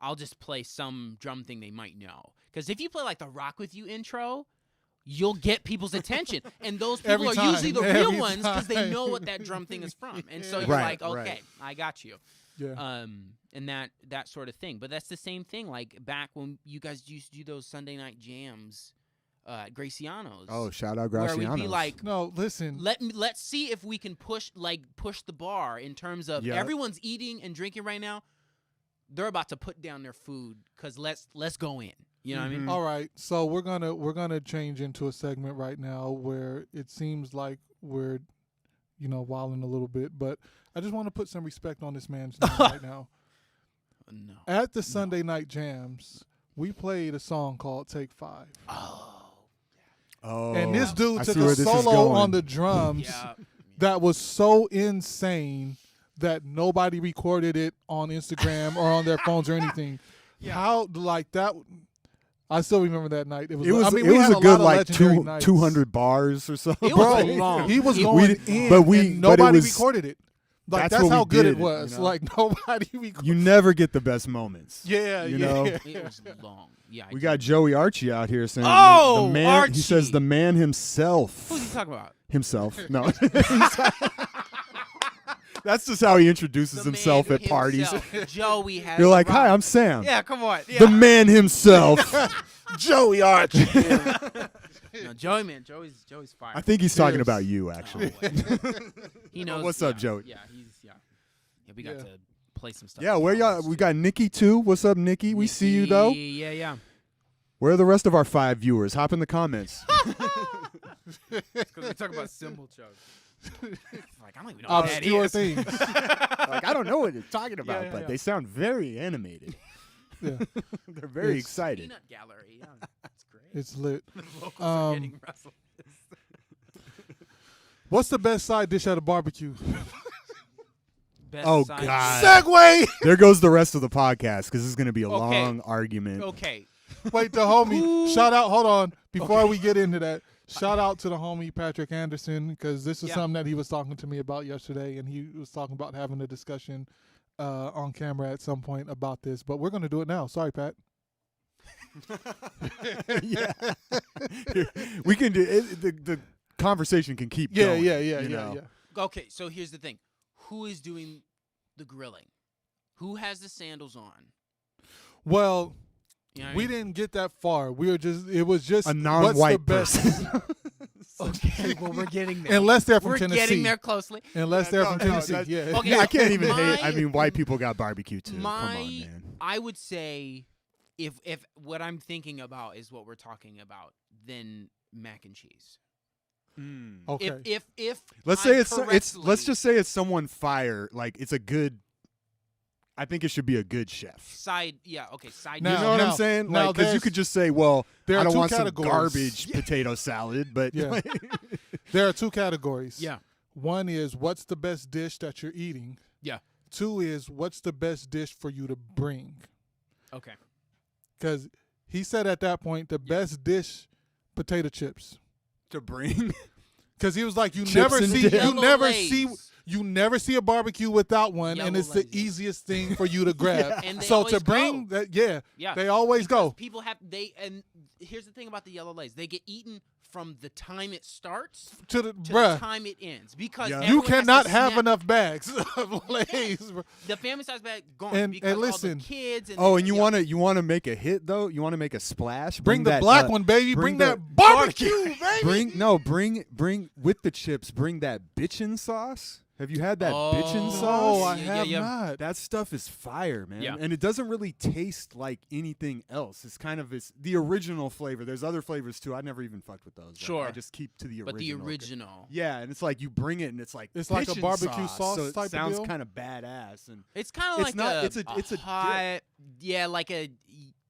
I'll just play some drum thing they might know. Because if you play like the Rock With You intro, you'll get people's attention. And those people are usually the real ones because they know what that drum thing is from. And so you're like, okay, I got you. And that sort of thing. But that's the same thing. Like back when you guys used to do those Sunday night jams at Graciano's. Oh, shout out Graciano's. Where we'd be like, no, listen. Let's see if we can push the bar in terms of everyone's eating and drinking right now. They're about to put down their food because let's go in. You know what I mean? All right, so we're gonna change into a segment right now where it seems like we're, wilding a little bit, but I just want to put some respect on this man's name right now. No. At the Sunday night jams, we played a song called "Take 5." Oh, and this dude I took see where a this is solo going. on the drums that was so insane that nobody recorded it on Instagram or on their phones or anything. How like that? I still remember that night. It was a good like 200 bars or so. It was long. He was going in, and nobody recorded it. Like that's how good it was. Like nobody recorded. You never get the best moments. You know? It was long. Yeah. We got Joey Archie out here saying, "Oh, the man." Archie. He says the man himself. Who's he talking about? Himself. No. That's just how he introduces himself at parties. Joey has. You're like, "Hi, I'm Sam." Yeah, come on. Yeah. The man himself, Joey Archie. No, Joey's fire. I think he's talking about you, actually. He knows. What's up, Joey? Yeah, we got to play some stuff. Yeah, where y'all? We got Nikki too. What's up, Nikki? We see you though. Yeah. Where are the rest of our 5 viewers? Hop in the comments. Because we talk about cymbal chugs. Like, I don't even know obscure what that is. things. Like, I don't know what you're talking about, but they sound very animated. Yeah. They're very excited. Peanut gallery. Yeah, that's great. It's lit. The vocals are getting rustled. What's the best side dish at a barbecue? Oh, side God. Segway. There goes the rest of the podcast because this is going to be a long argument. Okay. Wait, the homie. Shout out. Hold on. Before we get into that, shout out to the homie Patrick Anderson because this is something that he was talking to me about yesterday, and he was talking about having a discussion on camera at some point about this. But we're going to do it now. Sorry, Pat. Yeah. We can do it. The conversation can keep going. Yeah. Okay, so here's the thing. Who is doing the grilling? Who has the sandals on? Well, you know what I we mean? didn't get that far. It was just a non-white person. Okay, well, we're getting there. Unless they're from we're Tennessee. getting there closely. Unless they're from Tennessee. Yeah. Okay, I can't even hate. I mean, white people got barbecue too. Come on, man. I would say if what I'm thinking about is what we're talking about, then mac and cheese. Okay. If let's say it's let's just say it's someone fire. Like it's a good. I think it should be a good chef. Side. You know Now, what I'm saying? Like, because you could just say, well, there I are don't two want categories. some garbage potato salad, but Yeah. There are two categories. Yeah. One is what's the best dish that you're eating. Yeah. Two is what's the best dish for you to bring. Okay. Because he said at that point the best dish, potato chips. to bring. Because he was like, you Chips never and see, dip. you Yellow never Lays. see, You never see a barbecue without one, and Yellow it's the Lays. easiest thing for you to grab. And they So always to bring go. that, yeah, Yeah. they always go. People have and here's the thing about the yellow Lays. They get eaten from the time it starts To the to the bruh. time it ends because Yeah. You everyone has to cannot have snap. enough bags of Lay's. Bro. The family size bag gone And because all listen. the kids and Oh, and you yeah. want to make a hit though? You want to make a splash? Bring the that, black one, baby. Bring the- that barbecue, baby. Bring with the chips. Bring that bitchin' sauce. Have you had that bitchin' Oh, sauce? No, I Yeah, have yeah. not. That stuff is fire, man. Yeah. And it doesn't really taste like anything else. It's the original flavor. There's other flavors too. I never even fucked with those. Like, Sure. I just keep to the original. But the original. Yeah, and it's like you bring it and it's like It's like a bitchin' barbecue sauce so it type of sounds deal? kind of badass and It's kind of It's like not- a, it's a dip. hot, yeah, like a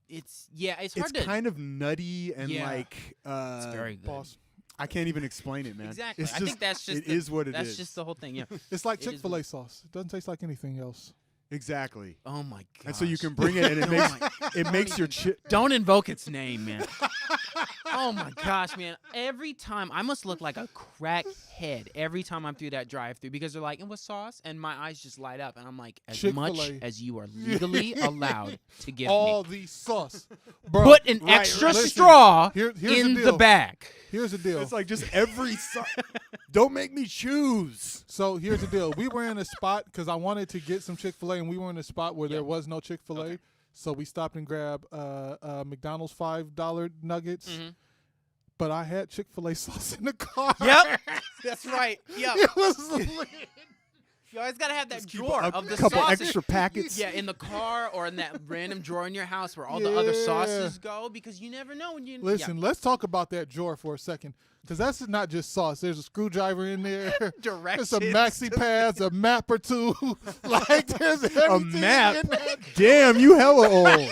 it's it's hard to kind of nutty and Yeah. like it's very good. Boss. I can't even explain it, man. Exactly. It's I think that's just it is what it is. That's just the whole thing. Yeah. It's like It is Chick-fil-A sauce. It doesn't taste like anything else. Exactly. Oh my god. And so you can bring it and it makes it makes your Don't invoke its name, man. Oh my gosh, man. Every time I must look like a crackhead every time I'm through that drive-through because they're like, "And what sauce?" And my eyes just light up and I'm like, as much Chick-fil-A. as you are legally allowed to give All me. the sauce. Bro, Put an right, extra listen, straw here's in the the deal. bag. Here's the deal. It's like just every don't make me choose. So here's the deal. We were in a spot because I wanted to get some Chick-fil-A, and we were in a spot where there was no Chick-fil-A. Okay. So we stopped and grabbed McDonald's $5 nuggets. Mhm. But I had Chick-fil-A sauce in the car. Yep. That's right. Yep. It was lit. You always gotta have that Keep drawer a of the couple sauces. extra packets. Yeah, in the car or in that random drawer in your house where all the other Yeah. sauces go because you never know when you Listen, let's talk about that drawer for a second. Because that's not just sauce. There's a screwdriver in there. Directions. There's some maxi pads, a map or two. Like there's everything map? in that. Damn, you hella old.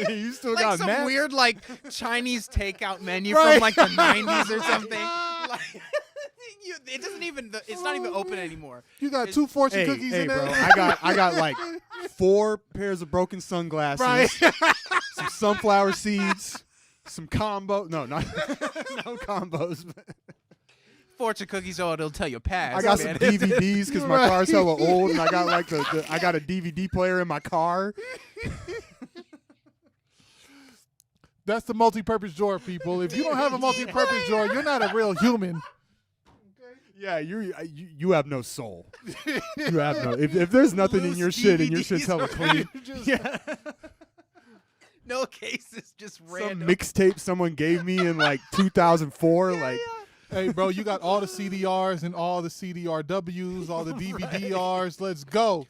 You still like got some maps? weird like Chinese takeout menu Right. from like the 90s or something. Like, it doesn't even. It's not even open anymore. You got 2 fortune Hey, cookies hey, in there. bro, I got like 4 pairs of broken sunglasses, Right. some sunflower seeds, some combo. No, not no combos. But Fortune cookies. Oh, it'll tell you pass. I got man. some DVDs because my Right. car's hella old, and I got like I got a DVD player in my car. That's the multi-purpose drawer, people. If you don't have a multi-purpose drawer, you're not a real human. Yeah, you have no soul. You have no. If there's nothing in your Loose shit and your DVDs shit's hella are clean, Just- yeah. No cases, just Some random. mixtape someone gave me in like 2004, like. Hey, bro, you got all the CDRs and all the CDRWs, all the DVDRs. Let's go.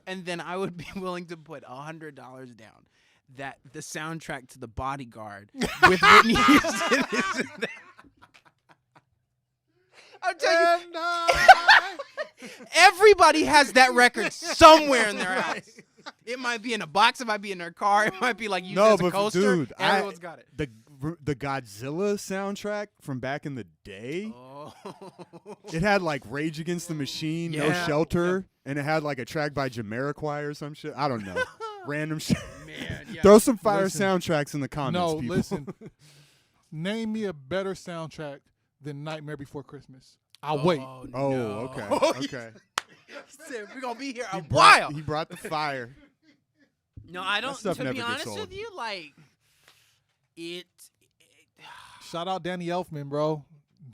and then I would be willing to put $100 down that the soundtrack to The Bodyguard with Whitney Houston is in there. I'm telling you, everybody has that record somewhere in their house. It might be in a box, it might be in their car, it might be like used No, as a but coaster. dude, Everyone's got it. The Godzilla soundtrack from back in the day. Oh. It had like Rage Against the Machine, No Yeah. Shelter, and it had like a track by Jamiroquai or some shit. I don't know. Random shit. Man, yeah. Throw some fire Listen. soundtracks in the comments, No, people. listen. Name me a better soundtrack than Nightmare Before Christmas. I'll wait. Oh, no. okay. Okay. We're gonna be here a He while. brought the fire. No, I don't. stuff To never be gets honest old. with you, like it. Shout out Danny Elfman, bro.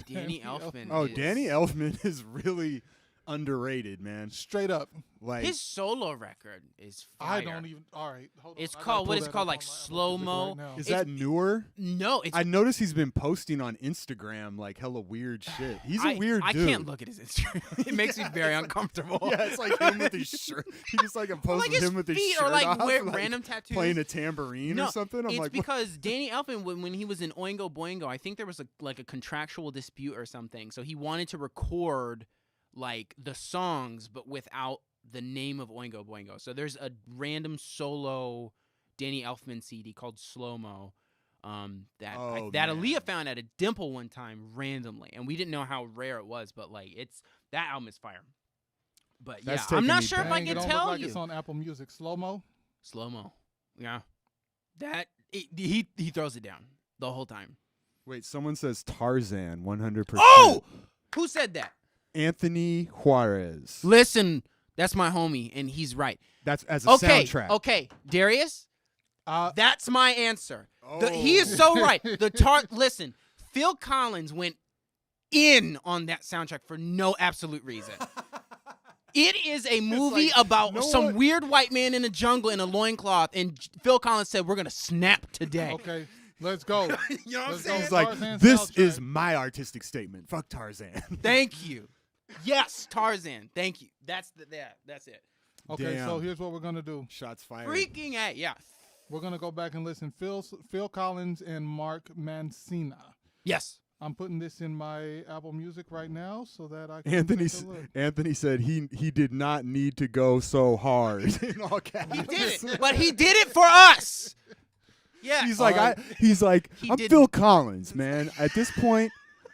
Danny Elfman. Oh, is, Danny Elfman is really underrated, man. Straight up. Like His solo record is fire. I don't even. All right. Hold on. It's I gotta called- what pull is it that called, up like on my Apple slow-mo? Music right now. is it's- that newer? No, it's. I noticed he's been posting on Instagram like hella weird shit. He's a weird I dude. can't look at his Instagram. It makes me very uncomfortable. Yeah, it's like him with his shirt. He just like a Or post like with his him with his feet, shirt or like off, wear like, random tattoos. playing a tambourine No, or something. I'm it's like, what? because Danny Elfman, when he was in Oingo Boingo, I think there was a contractual dispute or something. So he wanted to record like the songs, but without the name of Oingo Boingo. So there's a random solo Danny Elfman CD called Slow Mo. That Oh, that man. Aaliyah found at a Dimple one time randomly, and we didn't know how rare it was, but like that album is fire. But That's yeah, I'm taking not me sure if back. I Dang, can it don't tell look like you. it's on Apple Music. Slow mo. Slow mo, yeah. He throws it down the whole time. Wait, someone says Tarzan 100%. Oh, who said that? Anthony Juarez. Listen, that's my homie, and he's right. That's as a Okay, soundtrack. okay, Darius, Uh, that's my answer. Oh. He is so right. Listen, Phil Collins went in on that soundtrack for no absolute reason. It is a movie about no some one- weird white man in a jungle in a loincloth, and Phil Collins said, "We're gonna snap today." okay, let's go. You know what I'm Let's saying? go It's like, Tarzan this soundtrack. is my artistic statement. Fuck Tarzan. Thank you. Yes, Tarzan. Thank you. That's it. Okay, so Damn. here's what we're gonna do. Shots fired. Freaking A, yeah. We're gonna go back and listen. Phil Collins and Mark Mancina. Yes. I'm putting this in my Apple Music right now so that I can Anthony take a look. Anthony said he did not need to go so hard. In all caps. He did it, but he did it for us. Yeah. He's like, Alright. He He I'm didn't. Phil Collins, man. At this point,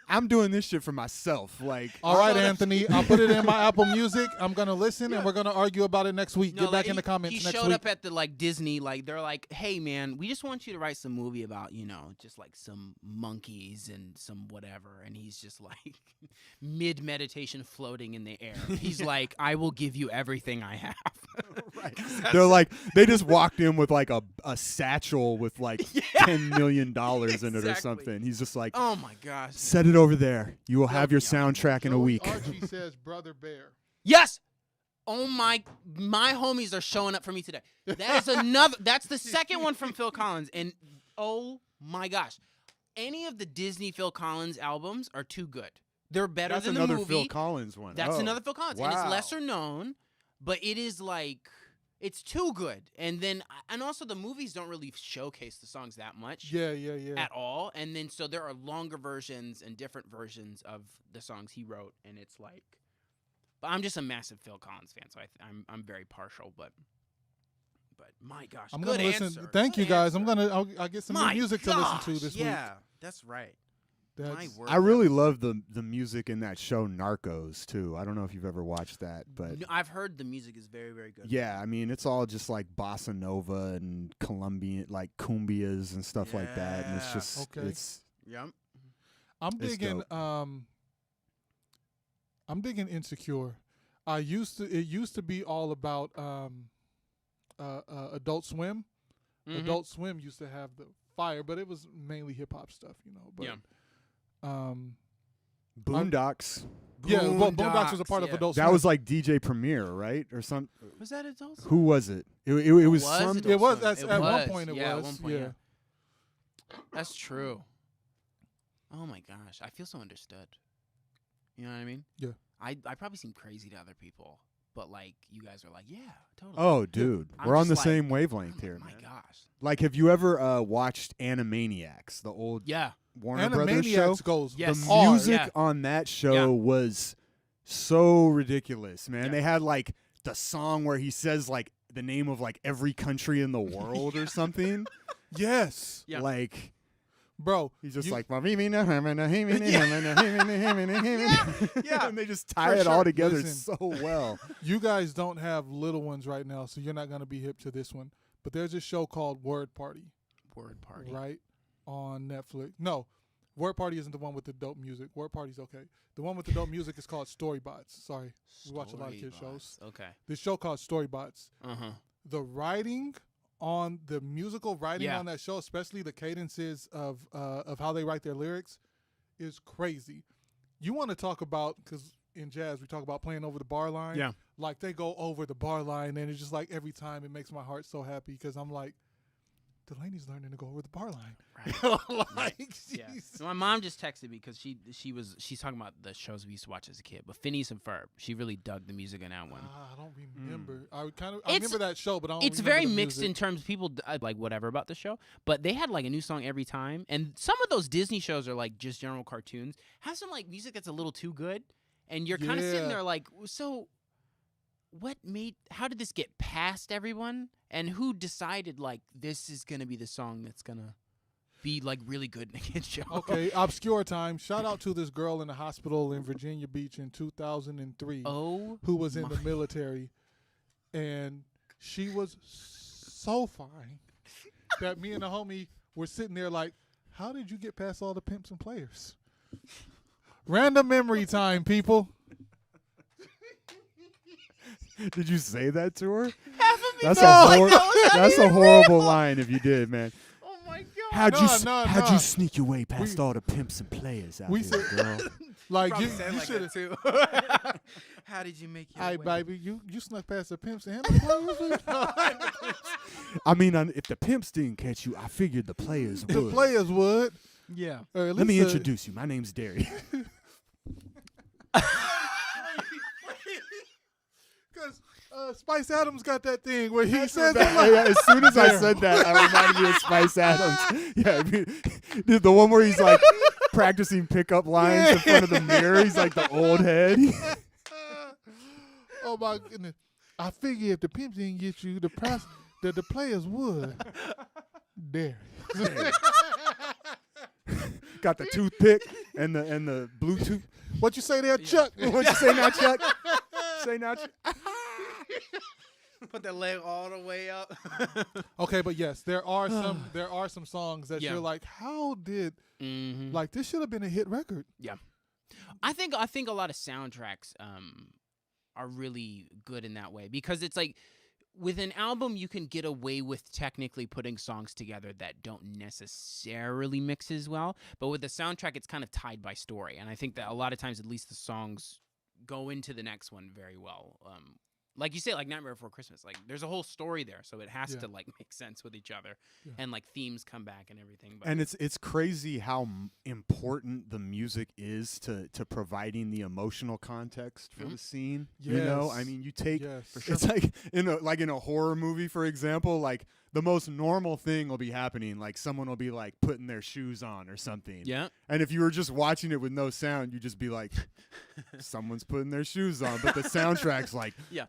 I'm doing this shit for myself. Like, All right, Anthony. I'll put it in my Apple Music. I'm gonna listen, and we're gonna argue about it next week. Get back in the comments He next showed week. up at the Disney, they're like, "Hey man, we just want you to write some movie about, just like some monkeys and some whatever." And he's just like mid meditation floating in the air. He's like, "I will give you everything I have." right. They're like, they just walked in with like a satchel with like $10 million in it or Exactly. something. He's just like, Oh my gosh. set it over there. You will have your Yeah. soundtrack in a Joey week. Archie says Brother Bear. Yes. Oh my homies are showing up for me today. That is another that's the second one from Phil Collins, and oh my gosh. Any of the Disney Phil Collins albums are too good. They're better That's than another the movie. Phil Collins one. That's Oh, another Phil Collins, and it's wow. lesser known, but it is like it's too good. And also the movies don't really showcase the songs that much Yeah. at all. And then so there are longer versions and different versions of the songs he wrote, and it's like. But I'm just a massive Phil Collins fan, so I'm very partial. But my gosh, I'm good gonna listen. answer. Thank Good you guys. answer. I'll get some My new music to listen gosh, to this Yeah, that's right. week. My That's- word. I really love the music in that show Narcos too. I don't know if you've ever watched that, but No, I've heard the music is very, very good. yeah, I mean it's all just like bossa nova and Colombian like cumbias and stuff like that, and it's Yeah. just Okay. it's Yep. I'm It's digging. dope. I'm digging Insecure. It used to be all about Adult Swim. Mhm. Adult Swim used to have the fire, but it was mainly hip hop stuff, But, Yeah. Boondocks. Yeah, Boondocks was a part of yeah. Adult Swim. That was like DJ Premier, right, or some? Was that Adult Swim? Who was it? It was was some. Adult It was Swim. at one was. point. It Yeah, was. at one point, yeah. yeah. That's true. Oh my gosh, I feel so understood. You know what I mean? Yeah. I probably seem crazy to other people, but like you guys are like, yeah, totally. Oh, dude, I'm we're on just the like, same wavelength here, my man. gosh. Like, have you ever watched Animaniacs, the old Yeah. Warner Brothers show? Animaniacs goes Yes. The hard. music yeah. on that show Yeah. was so ridiculous, man. Yeah. They had like the song where he says like the name of like every country in the world or something. Yes, Yeah. Like bro. he's just you- like and they just tie For it all sure. together Listen. so well. You guys don't have little ones right now, so you're not gonna be hip to this one. But there's a show called Word Party, Word party. right, on Netflix. No, Word Party isn't the one with the dope music. Word Party's okay. The one with the dope music is called Storybots. Sorry, we watch a lot of kids shows. Okay. This show called Storybots. Uh-huh. The writing on the musical writing Yeah. on that show, especially the cadences of how they write their lyrics, is crazy. You want to talk about, because in jazz we talk about playing over the bar line. Yeah. Like they go over the bar line, and it's just like every time it makes my heart so happy because I'm like, Delaney's learning to go over the bar line. Right. Like, Yeah. she's- So my mom just texted me because she's talking about the shows we used to watch as a kid. But Phineas and Ferb, she really dug the music in that one. I don't remember. I It's- remember that show, but I don't It's remember very the mixed music. in terms of people like whatever about the show, but they had like a new song every time. And some of those Disney shows are like just general cartoons. Have some like music that's a little too good, and you're kind of Yeah. sitting there like, so how did this get past everyone? And who decided like this is gonna be the song that's gonna be like really good in a kid's show? Okay, obscure time. Shout out to this girl in the hospital in Virginia Beach in 2003. Oh, who was in my- the military, and she was so fine that me and the homie were sitting there like, how did you get past all the pimps and players? Random memory time, people. Did you say that to her? Half of me That's felt a like that was not that's a even horrible real. line if you did, man. Oh my god. How'd No. you sneak your way past all the pimps and players out we here, said- girl? Like Probably you said like should that have. too. How did you make your Hey, way? baby, you snuck past the pimps and the players. I mean, if the pimps didn't catch you, I figured the players would. The players would. Yeah. Or at Let me least, introduce you. My name's Derry. Because Spice Adams got that thing where he says As soon as I said that, I reminded me of Spice Adams. Yeah, I mean, the one where he's like practicing pickup lines in front of the mirror. He's like the old head. Oh my goodness! I figure if the pimps didn't get you, the players would. There. Got the toothpick and the Bluetooth. What you say there, Chuck? What you say now, Chuck? Say now, Chuck. Put that leg all the way up. Okay, but yes, there are some songs that Yeah. you're like, how did Mm-hmm. like this should have been a hit record? I think a lot of soundtracks are really good in that way because it's like with an album you can get away with technically putting songs together that don't necessarily mix as well, but with the soundtrack it's kind of tied by story, and I think that a lot of times at least the songs go into the next one very well. Like you say, like Nightmare Before Christmas, like there's a whole story there, so it has Yeah. to like make sense with each other, Yeah. and like themes come back and everything. But And it's crazy how important the music is to providing the emotional context for the scene. You know, I Yes. mean, you take Yes. it's like in a horror movie, for example, like the most normal thing will be happening, like someone will be like putting their shoes on or something. yeah, And if you were just watching it with no sound, you'd just be like, someone's putting their shoes on, but the soundtrack's like, yeah.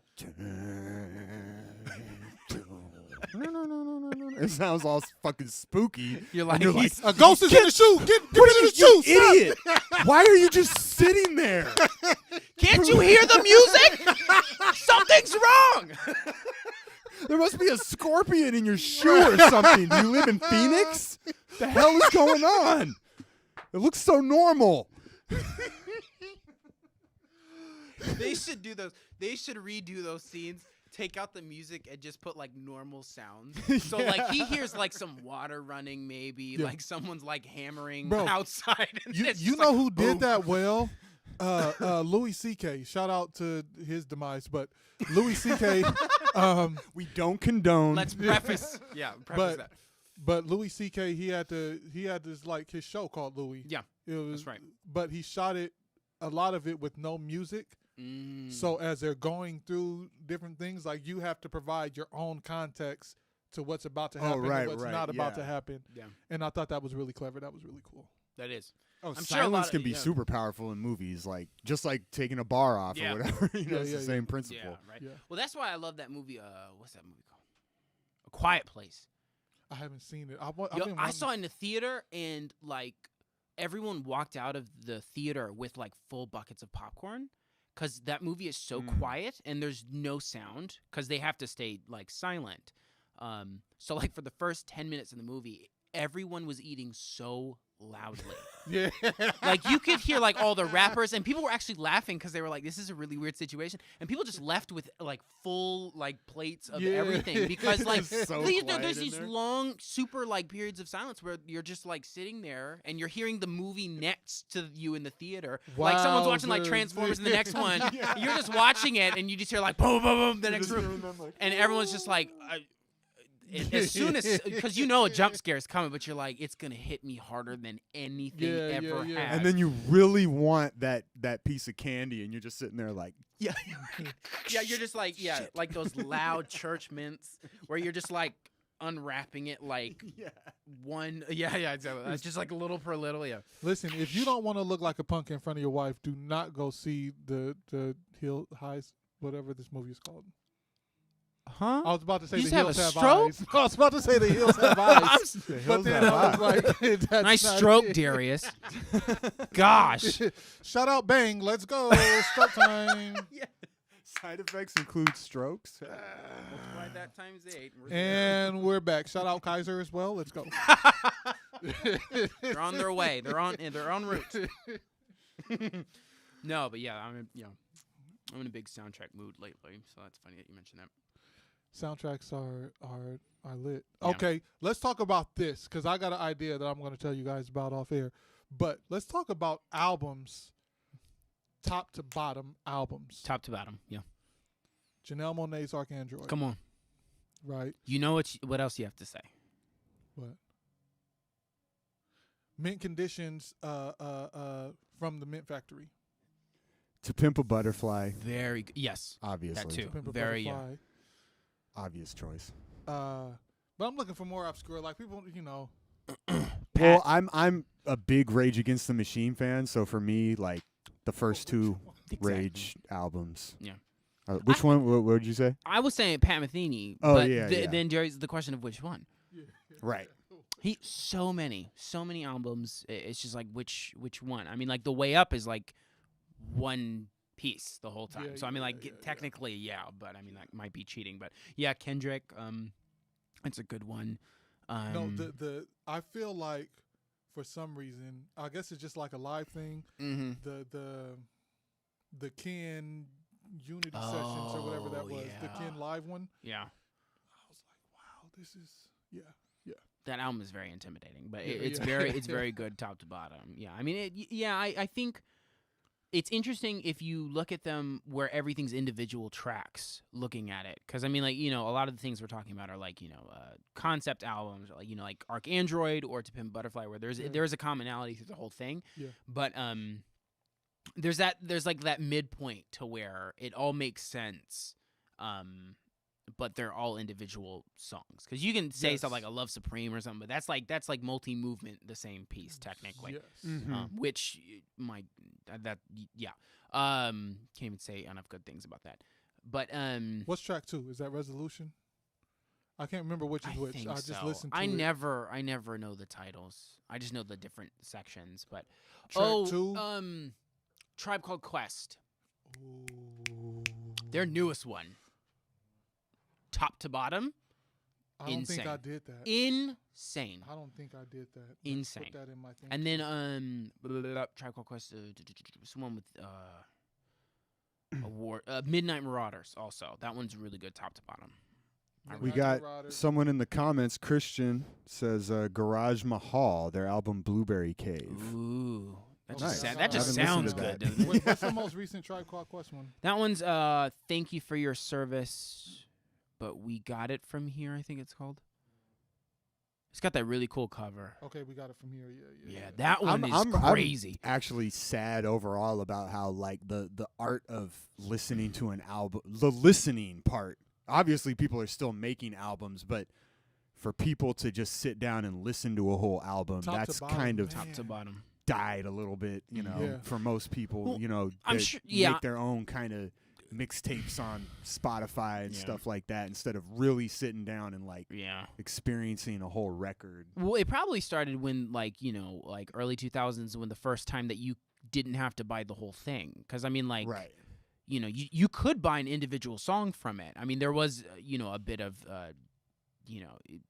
It sounds all fucking spooky. You're like, and he's- A ghost is in the shoe. Get what in are the shoe. Stop. idiot? Why are you just sitting there? Can't you hear the music? Something's wrong. There must be a scorpion in your shoe or something. Do you live in Phoenix? The hell is going on? It looks so normal. They should do those. They should redo those scenes. Take out the music and just put like normal sounds. So like he hears like some water running, maybe Yeah. like someone's like hammering Bro, outside. And it's You just know like, who did boom. that well? Louis C.K. Shout out to his demise, but Louis C.K. We don't condone. Let's preface. Yeah, preface But- that. But Louis C.K. he had this like his show called Louis. Yeah, It was, that's right. But he shot it a lot of it with no music. Mm. So as they're going through different things, like you have to provide your own context to what's about to happen right, and what's right, not about to yeah. happen. Yeah, And I thought that was really clever. That was really cool. that is. Oh, I'm sure a lot silence of- can be yeah. super powerful in movies, like just like taking a bar off Yeah. or whatever. You know, Yeah, it's yeah, the yeah. same principle. Yeah, right. Yeah. Well, that's why I love that movie. What's that movie called? A Quiet Place. I haven't seen it. Yo, I saw it in the theater, and like everyone walked out of the theater with like full buckets of popcorn because that movie is so quiet and there's no sound because they have to stay like silent. So like for the first 10 minutes of the movie, everyone was eating so loudly. Yeah. Like you could hear like all the rappers, and people were actually laughing because they were like, "This is a really weird situation," and people just left with like full like plates of Yeah. everything because like It's so there's quiet in these there. long, super like periods of silence where you're just like sitting there and you're hearing the movie next to you in the theater. Like someone's watching like Wowzers. Transformers in the next one. You're just watching it, and you just hear like boom, boom, boom, the next room, and everyone's just like. As soon as, because you know a jump scare is coming, but you're like, it's gonna hit me harder than anything Yeah, ever yeah. has. And then you really want that piece of candy, and you're just sitting there like, yeah, yeah, you're just like, yeah, like those loud church mints where you're just like unwrapping it like one, yeah, exactly. It's just like little per little, yeah. Listen, if you don't want to look like a punk in front of your wife, do not go see the Hill Highs, whatever this movie is called. Huh? I was about to say You the just have Hills a have stroke? eyes. I was about to say the Hills have eyes. the But hills then have I was eyes. like, that's Nice not stroke, it. Darius. Gosh. Shout out Bang. Let's go. Stroke time. Side effects include strokes. Multiply that times 8. And we're back. Shout out Kaiser as well. Let's go. They're on their way. They're on route. No, but yeah, I mean, you know, I'm in a big soundtrack mood lately, so that's funny that you mentioned that. Soundtracks are lit. Yeah. Okay, let's talk about this because I got an idea that I'm going to tell you guys about off air. But let's talk about albums, top to bottom albums. Top to bottom, yeah. Janelle Monáe's Arcandroid. Come on. Right. You know what else you have to say? What? Mint Conditions from the Mint Factory. To Pimp a Butterfly, Very good. Yes. obviously. That too. Pimp a Very, Butterfly. Obvious choice. But I'm looking for more obscure, like people, you know. Well, I'm a big Rage Against the Machine fan, so for me, like the first two Exactly. Rage albums. Yeah. Which one? What did you say? I was saying Pat Metheny, Oh, but yeah, yeah. then Jerry's the question of which one. Right. He so many albums. It's just like which one. I mean, like The Way Up is like one piece the whole time. Yeah, So I mean, like yeah. technically, yeah, but I mean that might be cheating. But yeah, Kendrick, it's a good one. No, I feel like for some reason, I guess it's just like a live thing. Mm-hmm. The Ken Unity sessions or whatever that was, the yeah. Ken live one. Yeah, I was like, wow, this is yeah. that album is very intimidating, but Yeah, it's yeah. it's very good top to bottom. Yeah, I mean, I think it's interesting if you look at them where everything's individual tracks. Looking at it, because I mean, like a lot of the things we're talking about are like concept albums, or, like like Arcandroid or To Pimp a Butterfly, where there's a commonality through the whole thing. Yeah. But there's like that midpoint to where it all makes sense. But they're all individual songs, because you can say Yes. something like a Love Supreme or something, but that's like multi-movement, the same piece technically. Yes. Which can't even say enough good things about that. But What's track 2? Is that Resolution? I can't remember which is I which. think I just so. listened to I it. never know the titles. I just know the different sections. But Track 2. Tribe Called Quest, Ooh. their newest one, top to bottom, I don't insane. think I did that. insane. I don't think I did that. Let's Insane. Put that in my thing. And then Tribe Called Quest, someone with award Midnight Marauders also. That one's really good top to bottom. We Midnight got Marauders. someone in the comments. Christian says Garage Mahal, their album Blueberry Cave. Ooh, that Nice. that just Haven't listened sounds to good, that. doesn't it? What's the most recent Tribe Called Quest one? That one's Thank You for Your Service, but we got it from here, I think it's called. It's got that really cool cover. Okay, we got it from here. Yeah. Yeah, that one is I'm crazy. actually sad overall about how like the art of listening to an album, the listening part. Obviously, people are still making albums, but for people to just sit down and listen to a whole album, Top to that's bottom, kind of man. Top to bottom. died a little bit, Yeah. for most people, Well, I'm that sure- yeah. make their own kind of mixtapes on Spotify and Yeah. stuff like that instead of really sitting down and like Yeah. experiencing a whole record. Well, it probably started when, like early 2000s, when the first time that you didn't have to buy the whole thing. Because I mean, like, Right. You could buy an individual song from it. I mean, there was, a bit of,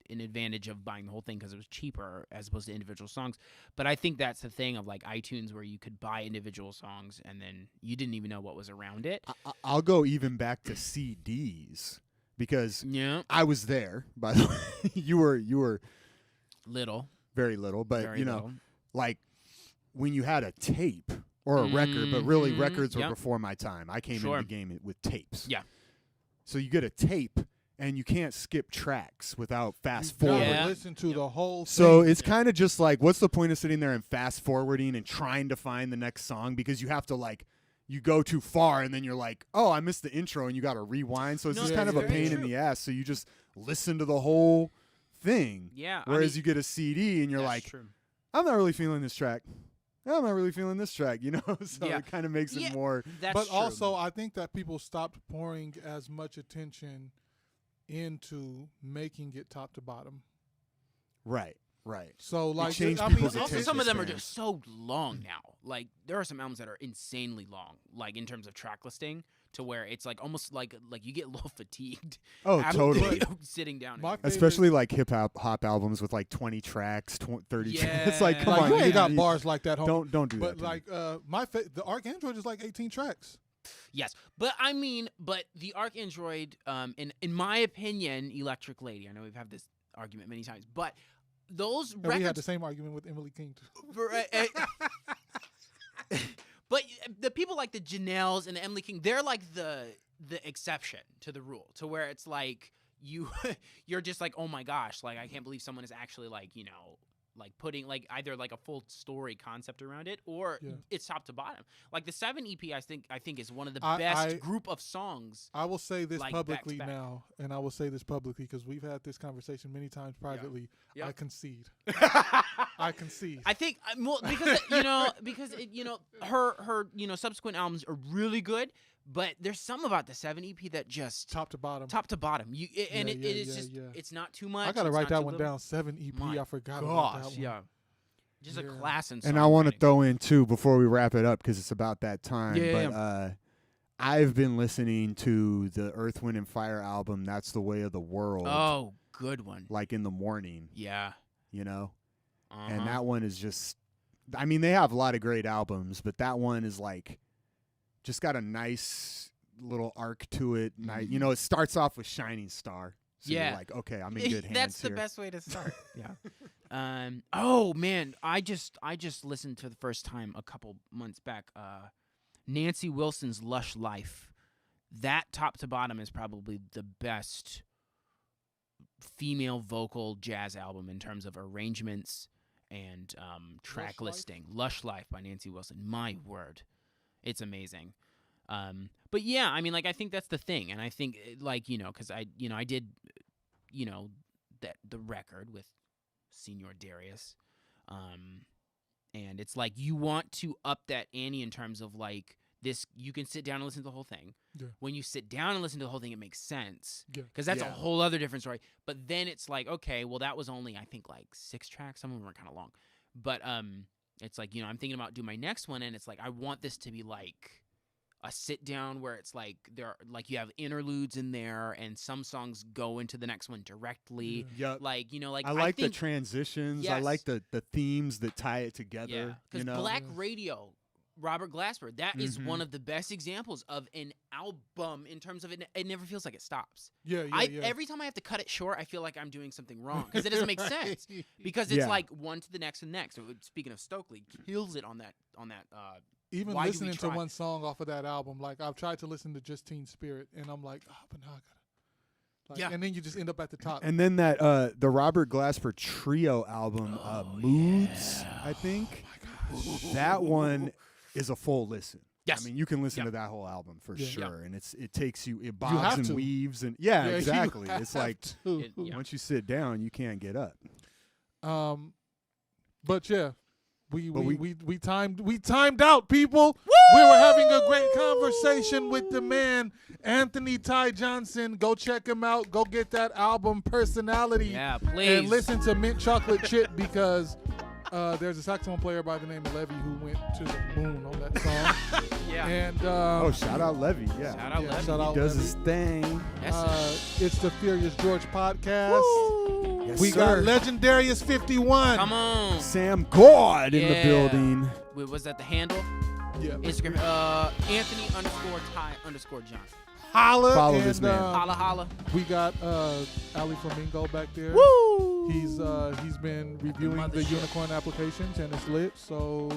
an advantage of buying the whole thing because it was cheaper as opposed to individual songs. But I think that's the thing of like iTunes, where you could buy individual songs and then you didn't even know what was around it. I'll go even back to CDs because Yeah, I was there. By the way, you were little, very little, but very little. like when you had a tape or a record, but really Mhm, records were yep. before my time. I came Sure. into the game with tapes. Yeah. So you get a tape and you can't skip tracks without fast You gotta forward. Yeah. listen to the whole thing. So it's kind of just like, what's the point of sitting there and fast forwarding and trying to find the next song, because you have to like, you go too far and then you're like, oh, I missed the intro, and you got to rewind. So it's No, just that's kind of a very pain in true. the ass. So you just listen to the whole thing. Yeah. Whereas you get a CD and you're that's like, true. I'm not really feeling this track. I'm not really feeling this track, So Yeah. it kind of makes Yeah. it more. That's but true. also, I think that people stopped pouring as much attention into making it top to bottom. Right. So, like, changed I mean, people's also- Also, attention some of them are spans. just so long now. Like, there are some albums that are insanely long, like in terms of track listing, to where it's like almost like you get a little fatigued. Oh, after totally. sitting down. My and- favorite- Especially like hip hop albums with like 20 tracks, 30 tracks. It's like, Yeah. come like, on, you ain't got you- bars like that, homie. Don't do But that. to me. like, the Arcandroid is like 18 tracks. Yes, but I mean, but the ArcAndroid, in my opinion, Electric Lady. I know we've had this argument many times, but those And records. we had the same argument with Emily King too. But the people like the Janelles and the Emily King, they're like the exception to the rule, to where it's like you're just like, oh my gosh, like I can't believe someone is actually like, you know, like putting like either like a full story concept around it, or Yeah. it's top to bottom. Like the 7 EP, I think is one of the I- best group of songs. I will say this Like, publicly back to back. now, and I will say this publicly because we've had this conversation many times privately. Yeah. I concede. I concede. I think well, because you know, her subsequent albums are really good, but there's some about the 7 EP that just Top to bottom. top to bottom. Yeah, It is yeah, just yeah. it's not too much. I gotta it's write not that too one little. down. 7 EP. My I forgot about that Gosh, one. yeah. Just a Yeah. class in And I want to songwriting. throw in too before we wrap it up because it's about that time. Yeah, but I've been listening to the Earth, Wind, and Fire album. That's the Way of the World. Oh, good one. Like in the morning, Yeah. you know. Uh-huh. And that one is just. I mean, they have a lot of great albums, but that one is like, just got a nice little arc to it. You know, it starts off with Shining Star. So Yeah. you're like, okay, I'm in good hands That's the here. best way to start. Yeah. Oh man, I just listened for the first time a couple months back. Nancy Wilson's "Lush Life." That top to bottom is probably the best female vocal jazz album in terms of arrangements and track Lush Life? listing. "Lush Life" by Nancy Wilson. My word, it's amazing. But yeah, I mean, like, I think that's the thing, and I think, like, you know, because I did, you know, the record with Senior Darius, and it's like you want to up that ante in terms of like this. You can sit down and listen to the whole thing. Yeah. When you sit down and listen to the whole thing, it makes sense Yeah. because that's a Yeah. whole other different story. But then it's like, okay, well, that was only I think like 6 tracks. Some of them were kind of long, but it's like, you know, I'm thinking about doing my next one, and it's like I want this to be like a sit down where it's like you have interludes in there, and some songs go into the next one directly. Yep. Like, you know, like I like think, the transitions. I like Yes. the themes that tie it together. yeah, you because know? Black Yeah. Radio, Robert Glasper, that is Mhm. one of the best examples of an album in terms of it. It never feels like it stops. Yeah, yeah, yeah. Every time I have to cut it short, I feel like I'm doing something wrong because it doesn't make sense. Right. Because it's Yeah. like one to the next and next. So speaking of Stokely, kills it on that. Even Why do we listening to try? one song off of that album, like I've tried to listen to just Teen Spirit, and I'm like, but now I gotta. Like, Yeah. And then you just end up at the top. And then that the Robert Glasper trio album, Moods, I think. That one is a full listen. Yes. I mean, you can listen Yeah. to that whole album for Yeah. sure, and it takes you, it have bobs and to. weaves, and yeah, you exactly. It's have like to. Yeah. once you sit down, you can't get up. But yeah, we But we timed out, people. We were having a great conversation with the man Anthony Ty Johnson. Go check him out. Go get that album Personality. Yeah, please. And listen to Mint Chocolate Chip because there's a saxophone player by the name of Levy who went to the moon on that song. Yeah. And Oh, shout out Levy, yeah. Shout out yeah, Levy. shout out He does Levy. his thing. It's the Furious George podcast. Yes, We sir. got Legendarius 51. Come on. Sam God in the Yeah. building. Wait, was that the handle? Yeah. Instagram. Anthony_Ty_John. Holla. Follow and, this man. Holla holla. We got Ali Flamingo back there. Woo! He's been reviewing the Mothership. unicorn applications and it's lit. So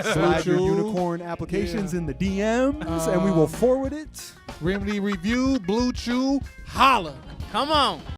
Slide your Blue Chew, unicorn applications Yeah. in the DMs, and we will forward it. Remedy Review, Blue Chew, holla. Come on.